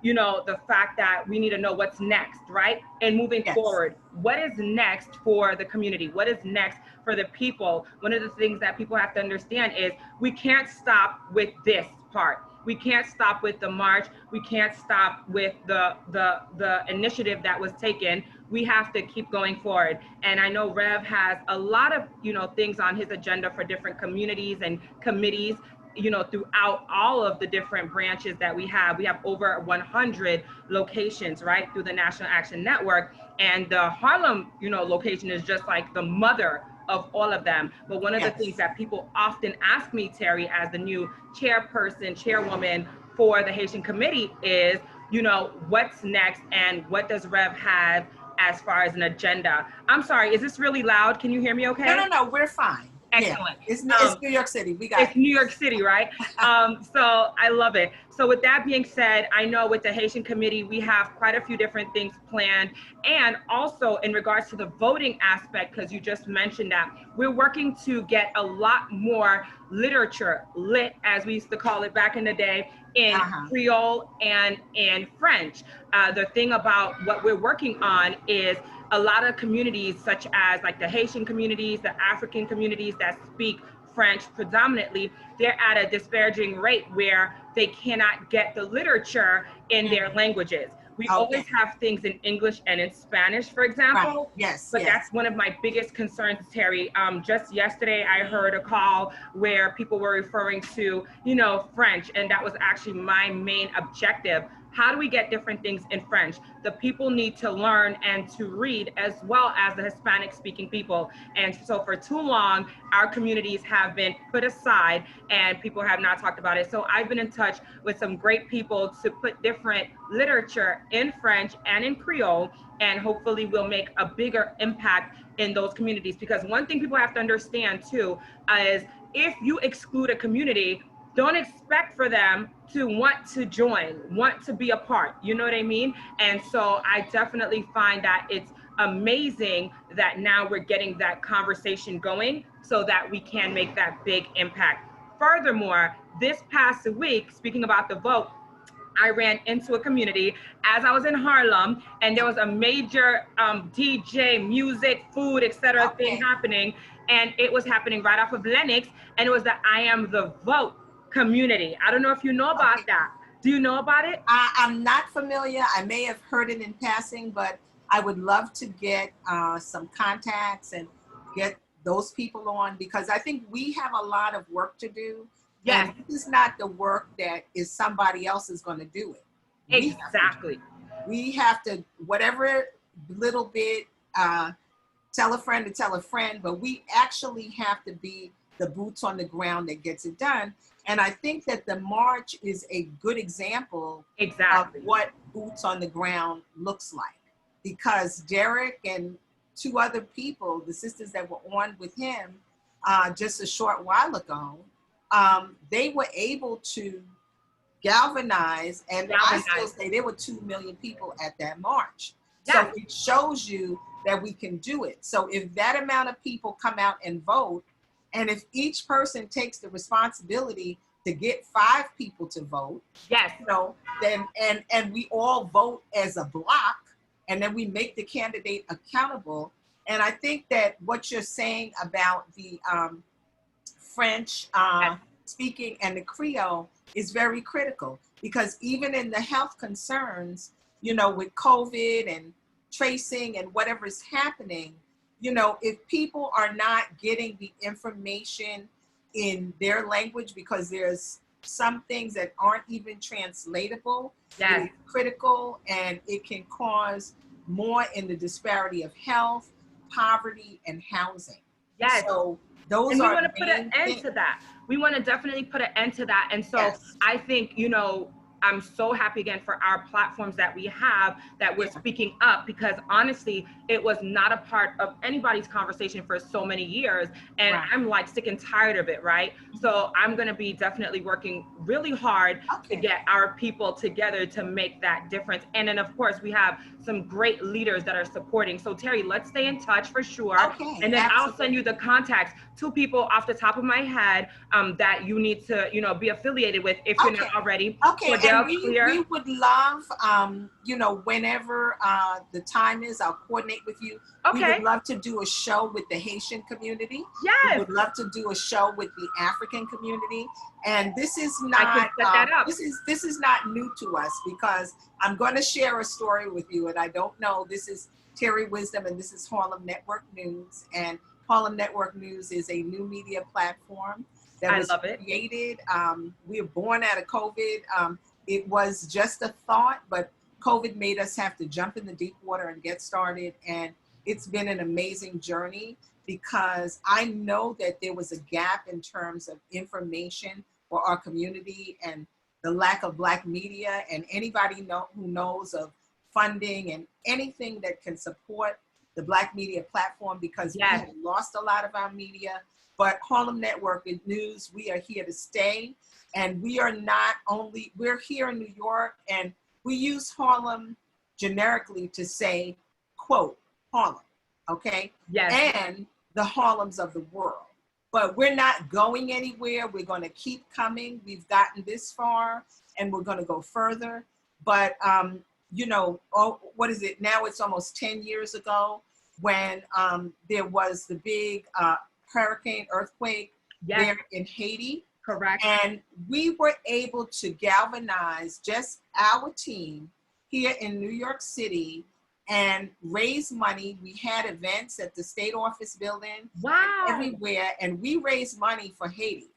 you know, the fact that we need to know what's next, right? And moving forward, what is next for the community? What is next for the people? One of the things that people have to understand is we can't stop with this part. We can't stop with the march. We can't stop with the initiative that was taken. We have to keep going forward. And I know Rev has a lot of, you know, things on his agenda for different communities and committees, you know, throughout all of the different branches that we have. We have over 100 locations, right, through the National Action Network. And the Harlem, you know, location is just like the mother of all of them. But one of the things that people often ask me, Terry, as the new chairwoman for the Haitian Committee is, you know, what's next and what does Rev have as far as an agenda? I'm sorry, is this really loud? Can you hear me okay? No, we're fine. Excellent. Yeah. It's New York City. We got It's New York City, right? So I love it. So with that being said, I know with the Haitian Committee, we have quite a few different things planned. And also in regards to the voting aspect, because you just mentioned that, we're working to get a lot more literature, lit, as we used to call it back in the day, in Creole and in French. The thing about what we're working on is a lot of communities, such as like the Haitian communities, the African communities that speak French predominantly, they're at a disparaging rate where they cannot get the literature in their languages. We always have things in English and in Spanish, for example. But that's one of my biggest concerns, Terry. Just yesterday, I heard a call where people were referring to, you know, French, and that was actually my main objective. How do we get different things in French? The people need to learn and to read, as well as the Hispanic speaking people. And so for too long, our communities have been put aside and people have not talked about it. So I've been in touch with some great people to put different literature in French and in Creole, and hopefully we'll make a bigger impact in those communities. Because one thing people have to understand too is if you exclude a community, don't expect for them to want to join, want to be a part, you know what I mean? And so I definitely find that it's amazing that now we're getting that conversation going so that we can make that big impact. Furthermore, this past week, speaking about the vote, I ran into a community as I was in Harlem, and there was a major DJ, music, food, etc. thing happening, and it was happening right off of Lenox, and it was the I Am the Vote community. I don't know if you know about that. Do you know about it? I'm not familiar. I may have heard it in passing, but I would love to get some contacts and get those people on, because I think we have a lot of work to do. Yes. And this is not the work that is somebody else is going to do it. Exactly. We have to, whatever little bit, tell a friend to tell a friend, but we actually have to be the boots on the ground that gets it done. And I think that the march is a good example of what boots on the ground looks like. Because Derek and two other people, the sisters that were on with him just a short while ago, they were able to galvanize, and I still say there were 2 million people at that march. So it shows you that we can do it. So if that amount of people come out and vote, and if each person takes the responsibility to get 5 people to vote, you know, then and we all vote as a block, and then we make the candidate accountable. And I think that what you're saying about the French speaking and the Creole is very critical, because even in the health concerns, you know, with COVID and tracing and whatever is happening, you know, if people are not getting the information in their language, because there's some things that aren't even translatable, Yes. it is critical, and it can cause more in the disparity of health, poverty, and housing. Yes. So those and we are want to put an end things. to that. We want to definitely put an end to that. And so Yes. I think, you know, I'm so happy again for our platforms that we have, that we're speaking up, because honestly, it was not a part of anybody's conversation for so many years. And Right. I'm like sick and tired of it, right? So I'm going to be definitely working really hard to get our people together to make that difference. And then of course we have some great leaders that are supporting. So Terry, let's stay in touch for sure. Okay, And then absolutely. I'll send you the contacts, 2 people off the top of my head that you need to, you know, be affiliated with if you're not already. Okay, and we would love, you know, whenever the time is, I'll coordinate with you. We would love to do a show with the Haitian community. Yes. We would love to do a show with the African community. And this is not, this is not new to us, because I'm going to share a story with you, and I don't know, this is Terry Wisdom, and this is Harlem Network News. And Harlem Network News is a new media platform that was created. We were born out of COVID. It was just a thought, but COVID made us have to jump in the deep water and get started. And it's been an amazing journey, because I know that there was a gap in terms of information for our community, and the lack of Black media, and anybody who knows of funding and anything that can support the Black media platform, because we have lost a lot of our media. But Harlem Network News, we are here to stay. And we are not only, we're here in New York, and we use Harlem generically to say, quote, Harlem, okay? Yes. And the Harlems of the world. But we're not going anywhere. We're going to keep coming. We've gotten this far, and we're going to go further. But, you know, what is it? Now it's almost 10 years ago when there was the big earthquake there in Haiti. Correct. And we were able to galvanize just our team here in New York City and raise money. We had events at the state office building, everywhere, and we raised money for Haiti.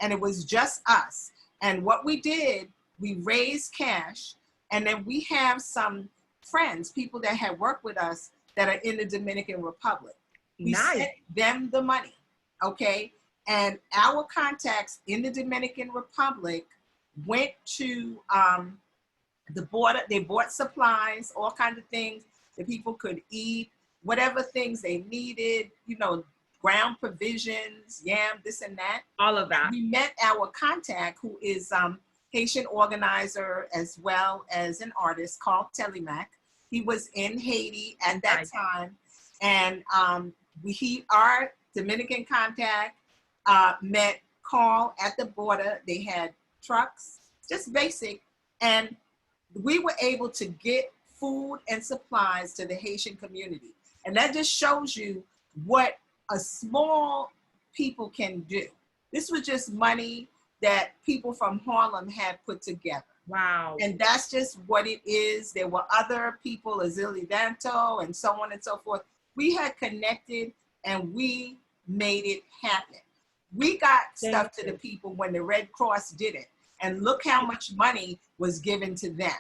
And it was just us. And what we did, we raised cash, and then we have some friends, people that have worked with us that are in the Dominican Republic. We sent them the money, okay? And our contacts in the Dominican Republic went to the border. They bought supplies, all kinds of things that people could eat, whatever things they needed, you know, ground provisions, yam, this and that. All of that. We met our contact, who is Haitian organizer as well as an artist, called Telemac. He was in Haiti at that time. And our Dominican contact met Carl at the border. They had trucks, just basic. And we were able to get food and supplies to the Haitian community. And that just shows you what a small people can do. This was just money that people from Harlem had put together. Wow. And that's just what it is. There were other people, Azili Danto and so on and so forth. We had connected and we made it happen. We got stuff to the people when the Red Cross did it. And look how much money was given to them.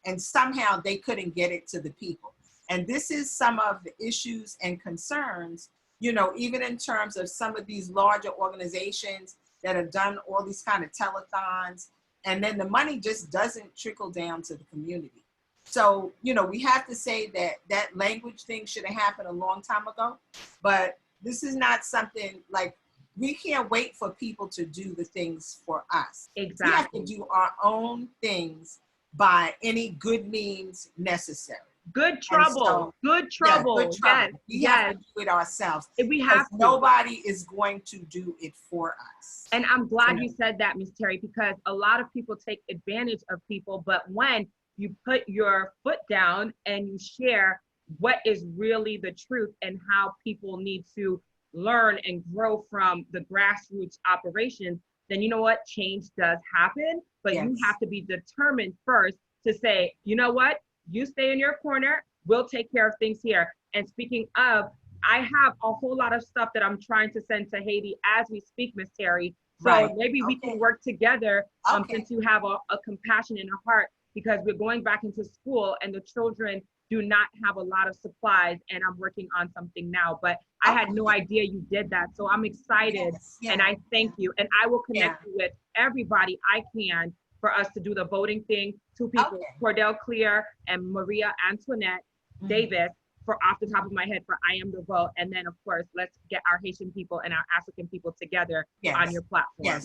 And somehow they couldn't get it to the people. And this is some of the issues and concerns, you know, even in terms of some of these larger organizations that have done all these kind of telethons. And then the money just doesn't trickle down to the community. So, you know, we have to say that that language thing should have happened a long time ago. But this is not something like, we can't wait for people to do the things for us. Exactly. We have to do our own things by any good means necessary. Good trouble. Good trouble. Yeah, good trouble. Yes. We have to do it ourselves. We have to. Nobody is going to do it for us. And I'm glad you said that, Ms. Terry, because a lot of people take advantage of people, but when you put your foot down and you share what is really the truth and how people need to learn and grow from the grassroots operations, then you know what? Change does happen, but you have to be determined first to say, you know what? You stay in your corner. We'll take care of things here. And speaking of, I have a whole lot of stuff that I'm trying to send to Haiti as we speak, Miss Terry. So maybe we can work together since you have a compassion in a heart, because we're going back into school and the children do not have a lot of supplies, and I'm working on something now, but I had no idea you did that. So I'm excited and I thank you. And I will connect you with everybody I can for us to do the voting thing. 2 people, Cordell Clear and Maria Antoinette Davis, for off the top of my head, for I Am the Vote. And then of course, let's get our Haitian people and our African people together on your platform.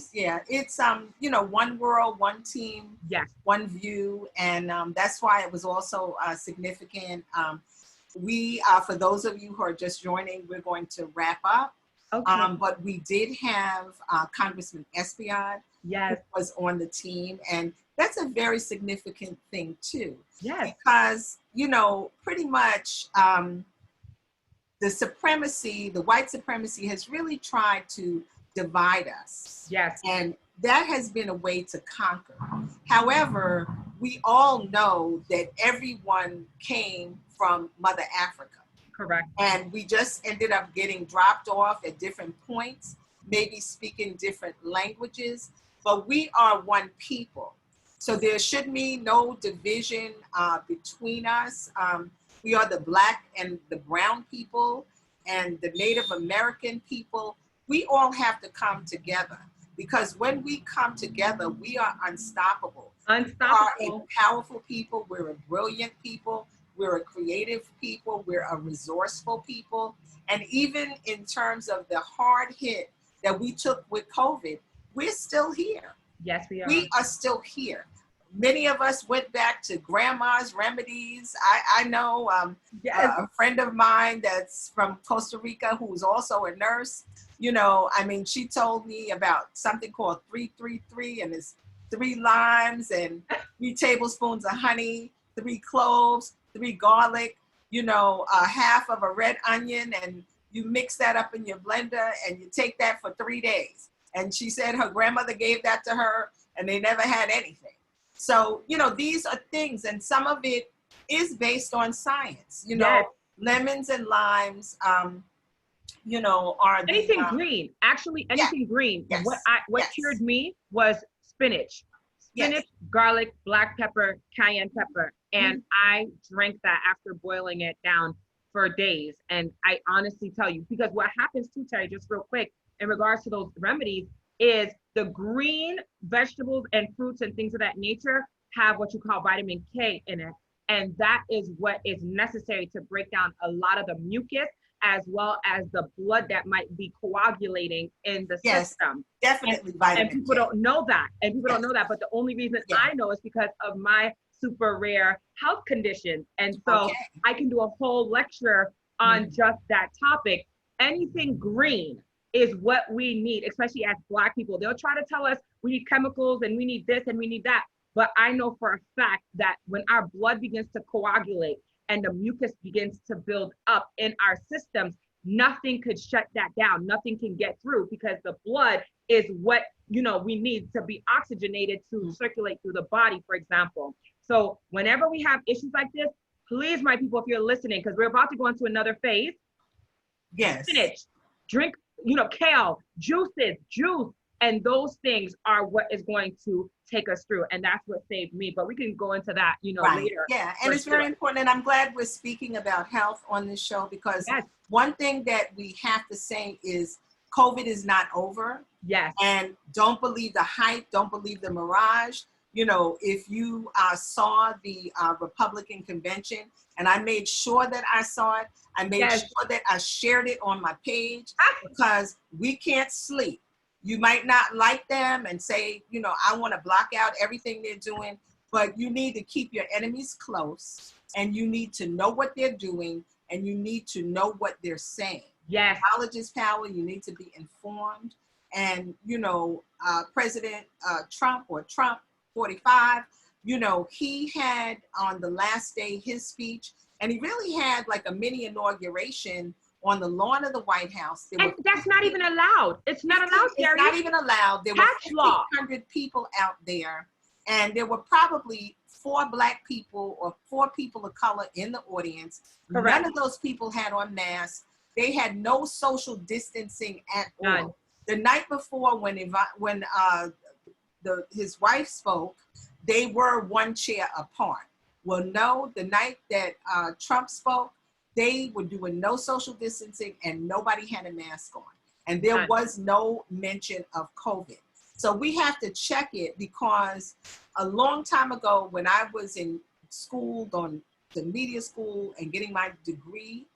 It's, you know, one world, one team, one view. And that's why it was also significant. We, for those of you who are just joining, we're going to wrap up. But we did have Congressman Espion, who was on the team. And that's a very significant thing too. Because, you know, pretty much the supremacy, the white supremacy has really tried to divide us. And that has been a way to conquer. However, we all know that everyone came from Mother Africa. Correct. And we just ended up getting dropped off at different points, maybe speaking different languages, but we are one people. So there should be no division between us. We are the Black and the brown people and the Native American people. We all have to come together, because when we come together, we are unstoppable. Unstoppable. We are a powerful people. We're a brilliant people. We're a creative people. We're a resourceful people. And even in terms of the hard hit that we took with COVID, we're still here. Yes, we are. We are still here. Many of us went back to grandma's remedies. I know a friend of mine that's from Costa Rica who's also a nurse. You know, I mean, she told me about something called 333, and it's 3 limes and 3 tablespoons of honey, 3 cloves, 3 garlic, you know, half of a red onion, and you mix that up in your blender and you take that for 3 days. And she said her grandmother gave that to her and they never had anything. So, you know, these are things, and some of it is based on science. You know, lemons and limes, you know, are anything green. Actually, anything green. What cured me was spinach. Spinach, garlic, black pepper, cayenne pepper. And I drank that after boiling it down for days. And I honestly tell you, because what happens too, Terry, just real quick, in regards to those remedies, is the green vegetables and fruits and things of that nature have what you call vitamin K in it. And that is what is necessary to break down a lot of the mucus, as well as the blood that might be coagulating in the system. Definitely vitamin K. And people don't know that. But the only reason I know is because of my super rare health conditions. And so I can do a whole lecture on just that topic. Anything green is what we need, especially as Black people. They'll try to tell us we need chemicals and we need this and we need that. But I know for a fact that when our blood begins to coagulate and the mucus begins to build up in our systems, nothing could shut that down. Nothing can get through, because the blood is what, you know, we need to be oxygenated to circulate through the body, for example. So whenever we have issues like this, please, my people, if you're listening, because we're about to go into another phase. Spinach, drink, you know, kale, juices, juice, and those things are what is going to take us through. And that's what saved me. But we can go into that, you know, later. Yeah, and it's very important. And I'm glad we're speaking about health on this show, because one thing that we have to say is COVID is not over. And don't believe the hype, don't believe the mirage. You know, if you saw the Republican convention, and I made sure that I saw it, I made sure that I shared it on my page, because we can't sleep. You might not like them and say, you know, I want to block out everything they're doing, but you need to keep your enemies close, and you need to know what they're doing, and you need to know what they're saying. Knowledge is power. You need to be informed. And, you know, President Trump, or Trump 45, you know, he had on the last day his speech, and he really had like a mini inauguration on the lawn of the White House. And that's not even allowed. It's not allowed, Terry. It's not even allowed. There were 1,500 people out there, and there were probably 4 Black people or 4 people of color in the audience. Correct. None of those people had on masks. They had no social distancing at all. The night before, when his wife spoke, they were 1 chair apart. Well, no, the night that Trump spoke, they were doing no social distancing and nobody had a mask on. And there was no mention of COVID. So we have to check it, because a long time ago when I was in school, going to media school and getting my degree,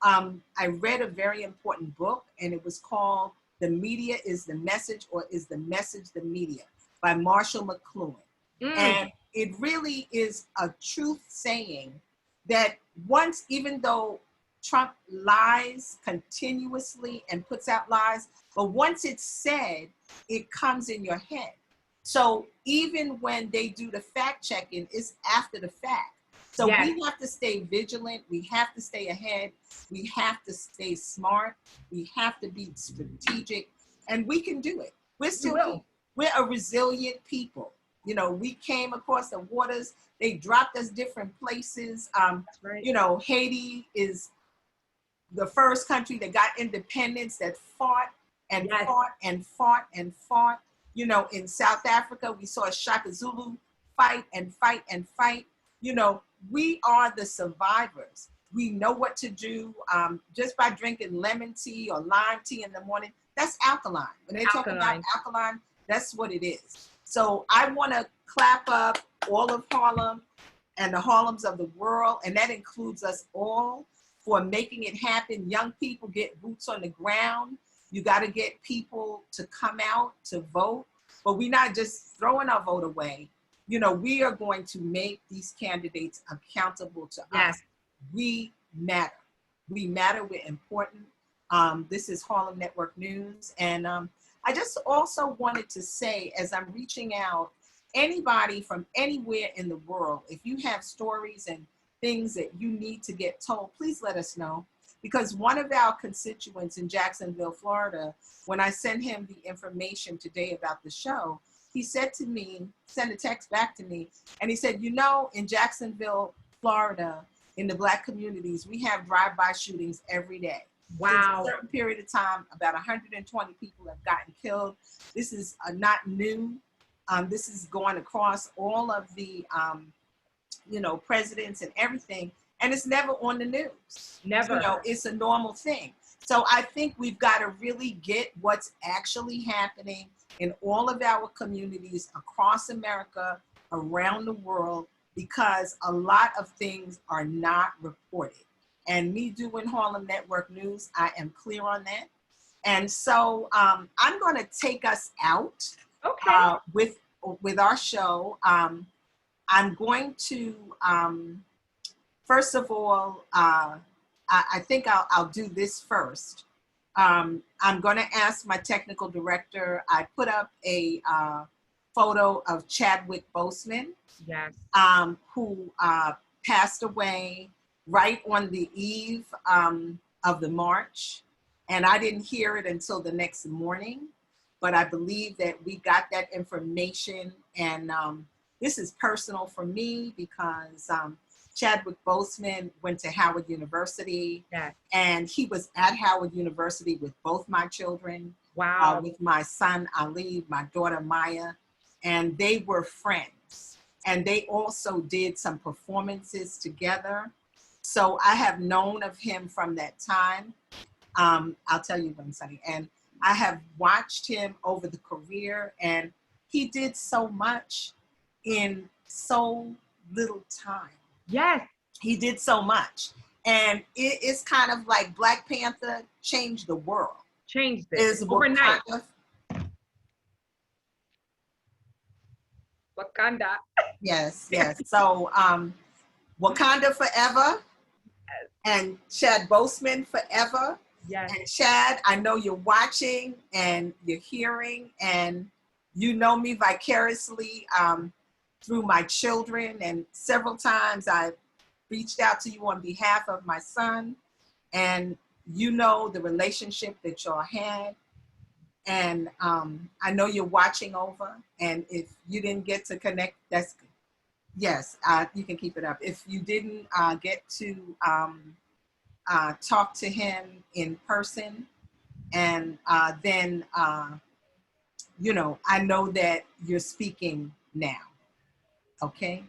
I read a very important book, and it was called The Media is the Message, or Is the Message the Media, by Marshall McLuhan. And it really is a truth saying that once, even though Trump lies continuously and puts out lies, but once it's said, it comes in your head. So even when they do the fact checking, it's after the fact. So we have to stay vigilant. We have to stay ahead. We have to stay smart. We have to be strategic, and we can do it. We're a resilient people. You know, we came across the waters. They dropped us different places. You know, Haiti is the first country that got independence, that fought and fought and fought and fought. You know, in South Africa, we saw Shaka Zulu fight and fight and fight. You know, we are the survivors. We know what to do just by drinking lemon tea or lime tea in the morning. That's alkaline. When they talk about alkaline, that's what it is. So I want to clap up all of Harlem and the Harlems of the world, and that includes us all, for making it happen. Young people, get boots on the ground. You got to get people to come out to vote, but we're not just throwing our vote away. You know, we are going to make these candidates accountable to us. We matter. We matter. We're important. This is Harlem Network News. And I just also wanted to say, as I'm reaching out, anybody from anywhere in the world, if you have stories and things that you need to get told, please let us know. Because one of our constituents in Jacksonville, Florida, when I sent him the information today about the show, he said to me, sent a text back to me, and he said, you know, in Jacksonville, Florida, in the Black communities, we have drive-by shootings every day. Wow. In a certain period of time, about 120 people have gotten killed. This is not new. This is going across all of the, you know, presidents and everything, and it's never on the news. Never. You know, it's a normal thing. So I think we've got to really get what's actually happening in all of our communities across America, around the world, because a lot of things are not reported. And me doing Harlem Network News, I am clear on that. And so I'm going to take us out with our show. I'm going to, first of all, I think I'll do this first. I'm going to ask my technical director. I put up a photo of Chadwick Boseman, who passed away right on the eve of the march. And I didn't hear it until the next morning, but I believe that we got that information. And this is personal for me because Chadwick Boseman went to Howard University, and he was at Howard University with both my children, with my son Ali, my daughter Maya, and they were friends. And they also did some performances together. So I have known of him from that time. I'll tell you one second. And I have watched him over the career, and he did so much in so little time. Yes. He did so much. And it's kind of like Black Panther changed the world. Changed it overnight. Wakanda. Yes, yes. So Wakanda forever, and Chad Boseman forever. Yes. And Chad, I know you're watching and you're hearing, and you know me vicariously through my children. And several times I've reached out to you on behalf of my son. And you know the relationship that y'all had. And I know you're watching over. And if you didn't get to connect, that's good. Yes, you can keep it up. If you didn't get to talk to him in person, and then, you know, I know that you're speaking now. Okay.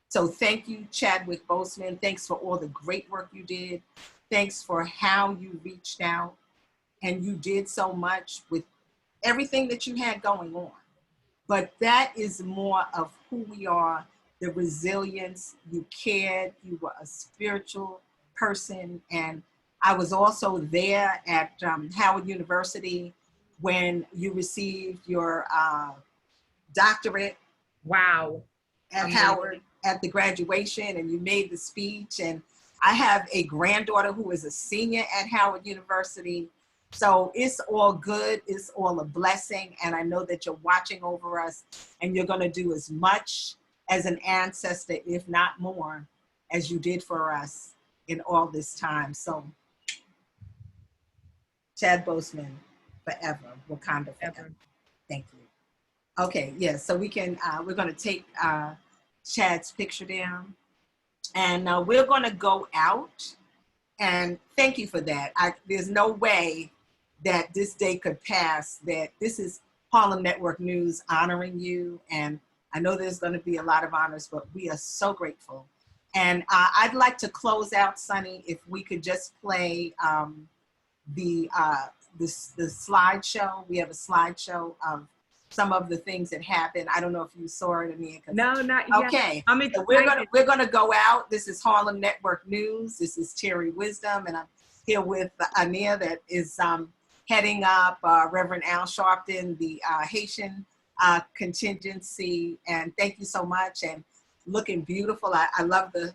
So thank you, Chadwick Boseman. Thanks for all the great work you did. Thanks for how you reached out, and you did so much with everything that you had going on. But that is more of who we are, the resilience. You cared, you were a spiritual person. And I was also there at Howard University when you received your doctorate. Wow. At Amazing. Howard at the graduation, and you made the speech. And I have a granddaughter who is a senior at Howard University. So it's all good. It's all a blessing. And I know that you're watching over us, and you're going to do as much as an ancestor, if not more, as you did for us in all this time. So Chad Boseman, forever. Wakanda forever. Thank you. Okay, yeah, so we can, we're going to take Chad's picture down, and we're going to go out. And thank you for that. There's no way that this day could pass that this is Harlem Network News honoring you. And I know there's going to be a lot of honors, but we are so grateful. And I'd like to close out, Sonny, if we could just play the slideshow. We have a slideshow of some of the things that happened. I don't know if you saw it, Ania. No, not yet. Okay. I'm excited. So we're gonna go out. This is Harlem Network News. This is Terry Wisdom, and I'm here with Ania, that is heading up Reverend Al Sharpton, the Haitian contingency. And thank you so much. And looking beautiful. I love the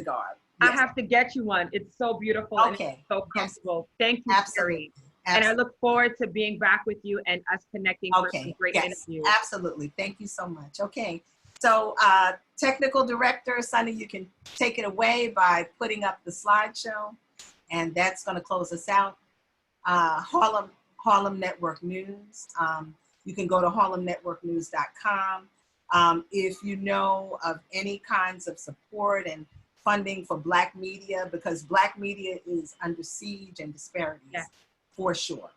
garb. Yes. I have to get you one. It's so beautiful. Okay. And it's so comfortable. Yes. Thank you, Absolutely. Terry. And I look forward to being back with you and us connecting for some great interviews. Absolutely. Thank you so much. Okay. So technical director, Sonny, you can take it away by putting up the slideshow, and that's going to close us out. Harlem Network News. You can go to harlemnetworknews.com. If you know of any kinds of support and funding for Black media, because Black media is under siege and disparities, for sure.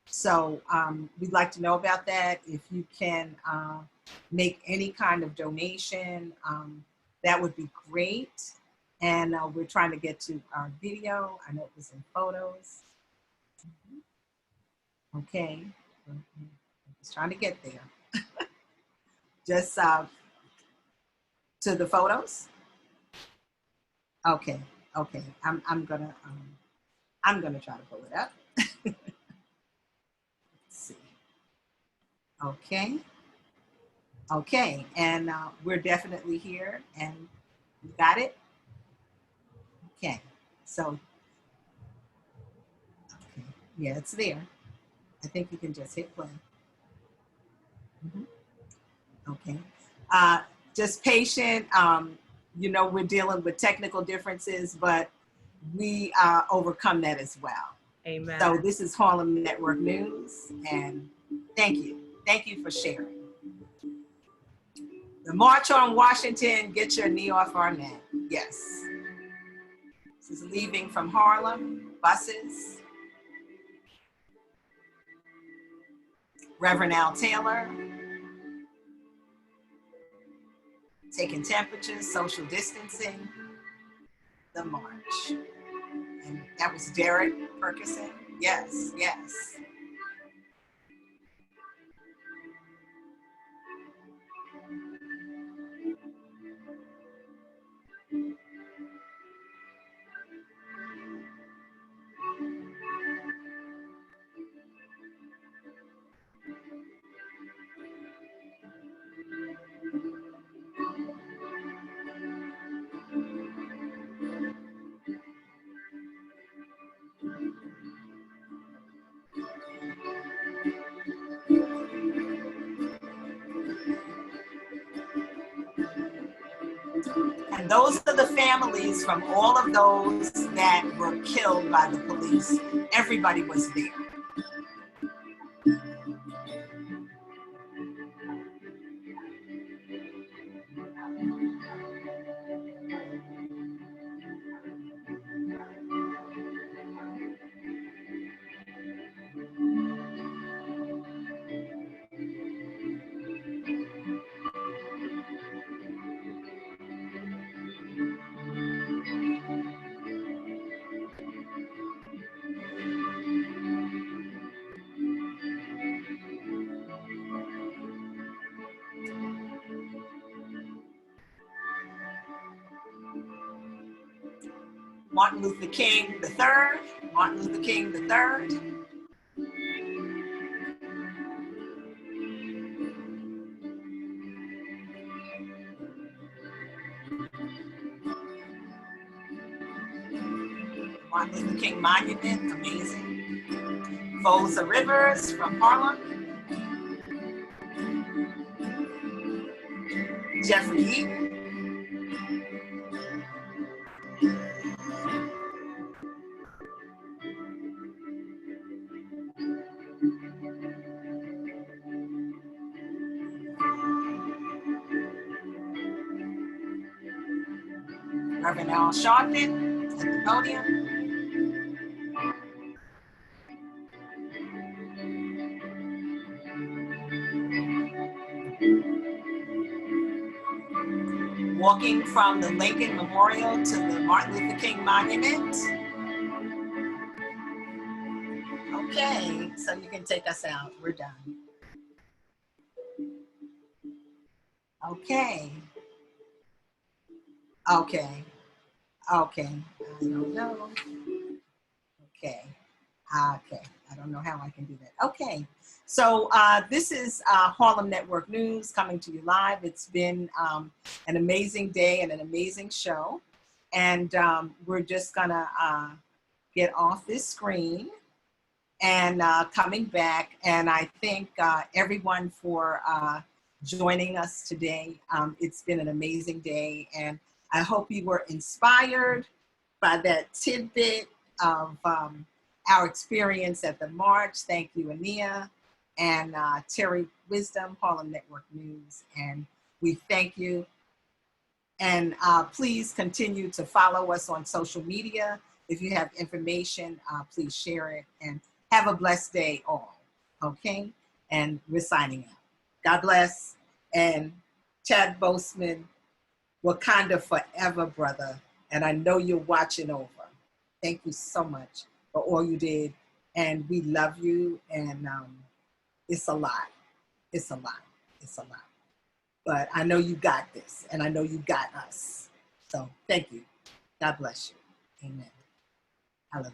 So we'd like to know about that. If you can make any kind of donation, that would be great. And we're trying to get to our video. I know it was in photos. Okay, I'm just trying to get there. Just to the photos. Okay, I'm gonna try to pull it up. Let's see. Okay, and we're definitely here, and you got it. Okay, so yeah, it's there. I think you can just hit play. Okay, just patient. You know, we're dealing with technical differences, but we overcome that as well. Amen. So this is Harlem Network News, and thank you. Thank you for sharing. The March on Washington, get your knee off our neck. Yes. This is leaving from Harlem, buses. Reverend Al Taylor, taking temperatures, social distancing, the march. And that was Derek Perkinson. Yes, yes. And those are the families from all of those that were killed by the police. Everybody was there. Martin Luther King III, Martin Luther King III. Martin Luther King Monument, amazing. Rosa Rivers from Harlem. Jeffrey Eaton. Reverend Sharpton at the podium. Walking from the Lincoln Memorial to the Martin Luther King Monument. Okay, so you can take us out. We're done. Okay. Okay. Okay. I don't know. Okay. Okay. I don't know how I can do that. Okay. So this is Harlem Network News coming to you live. It's been an amazing day and an amazing show. And we're just gonna get off this screen and coming back. And I thank everyone for joining us today. It's been an amazing day. And I hope you were inspired by that tidbit of our experience at the march. Thank you, Ania and Terry Wisdom, Harlem Network News. And we thank you. And please continue to follow us on social media. If you have information, please share it. And have a blessed day all, okay? And we're signing out. God bless. And Chad Boseman, Wakanda forever, brother. And I know you're watching over. Thank you so much for all you did. And we love you. And it's a lot. It's a lot. It's a lot. But I know you got this. And I know you got us. So thank you. God bless you. Amen. Hallelujah.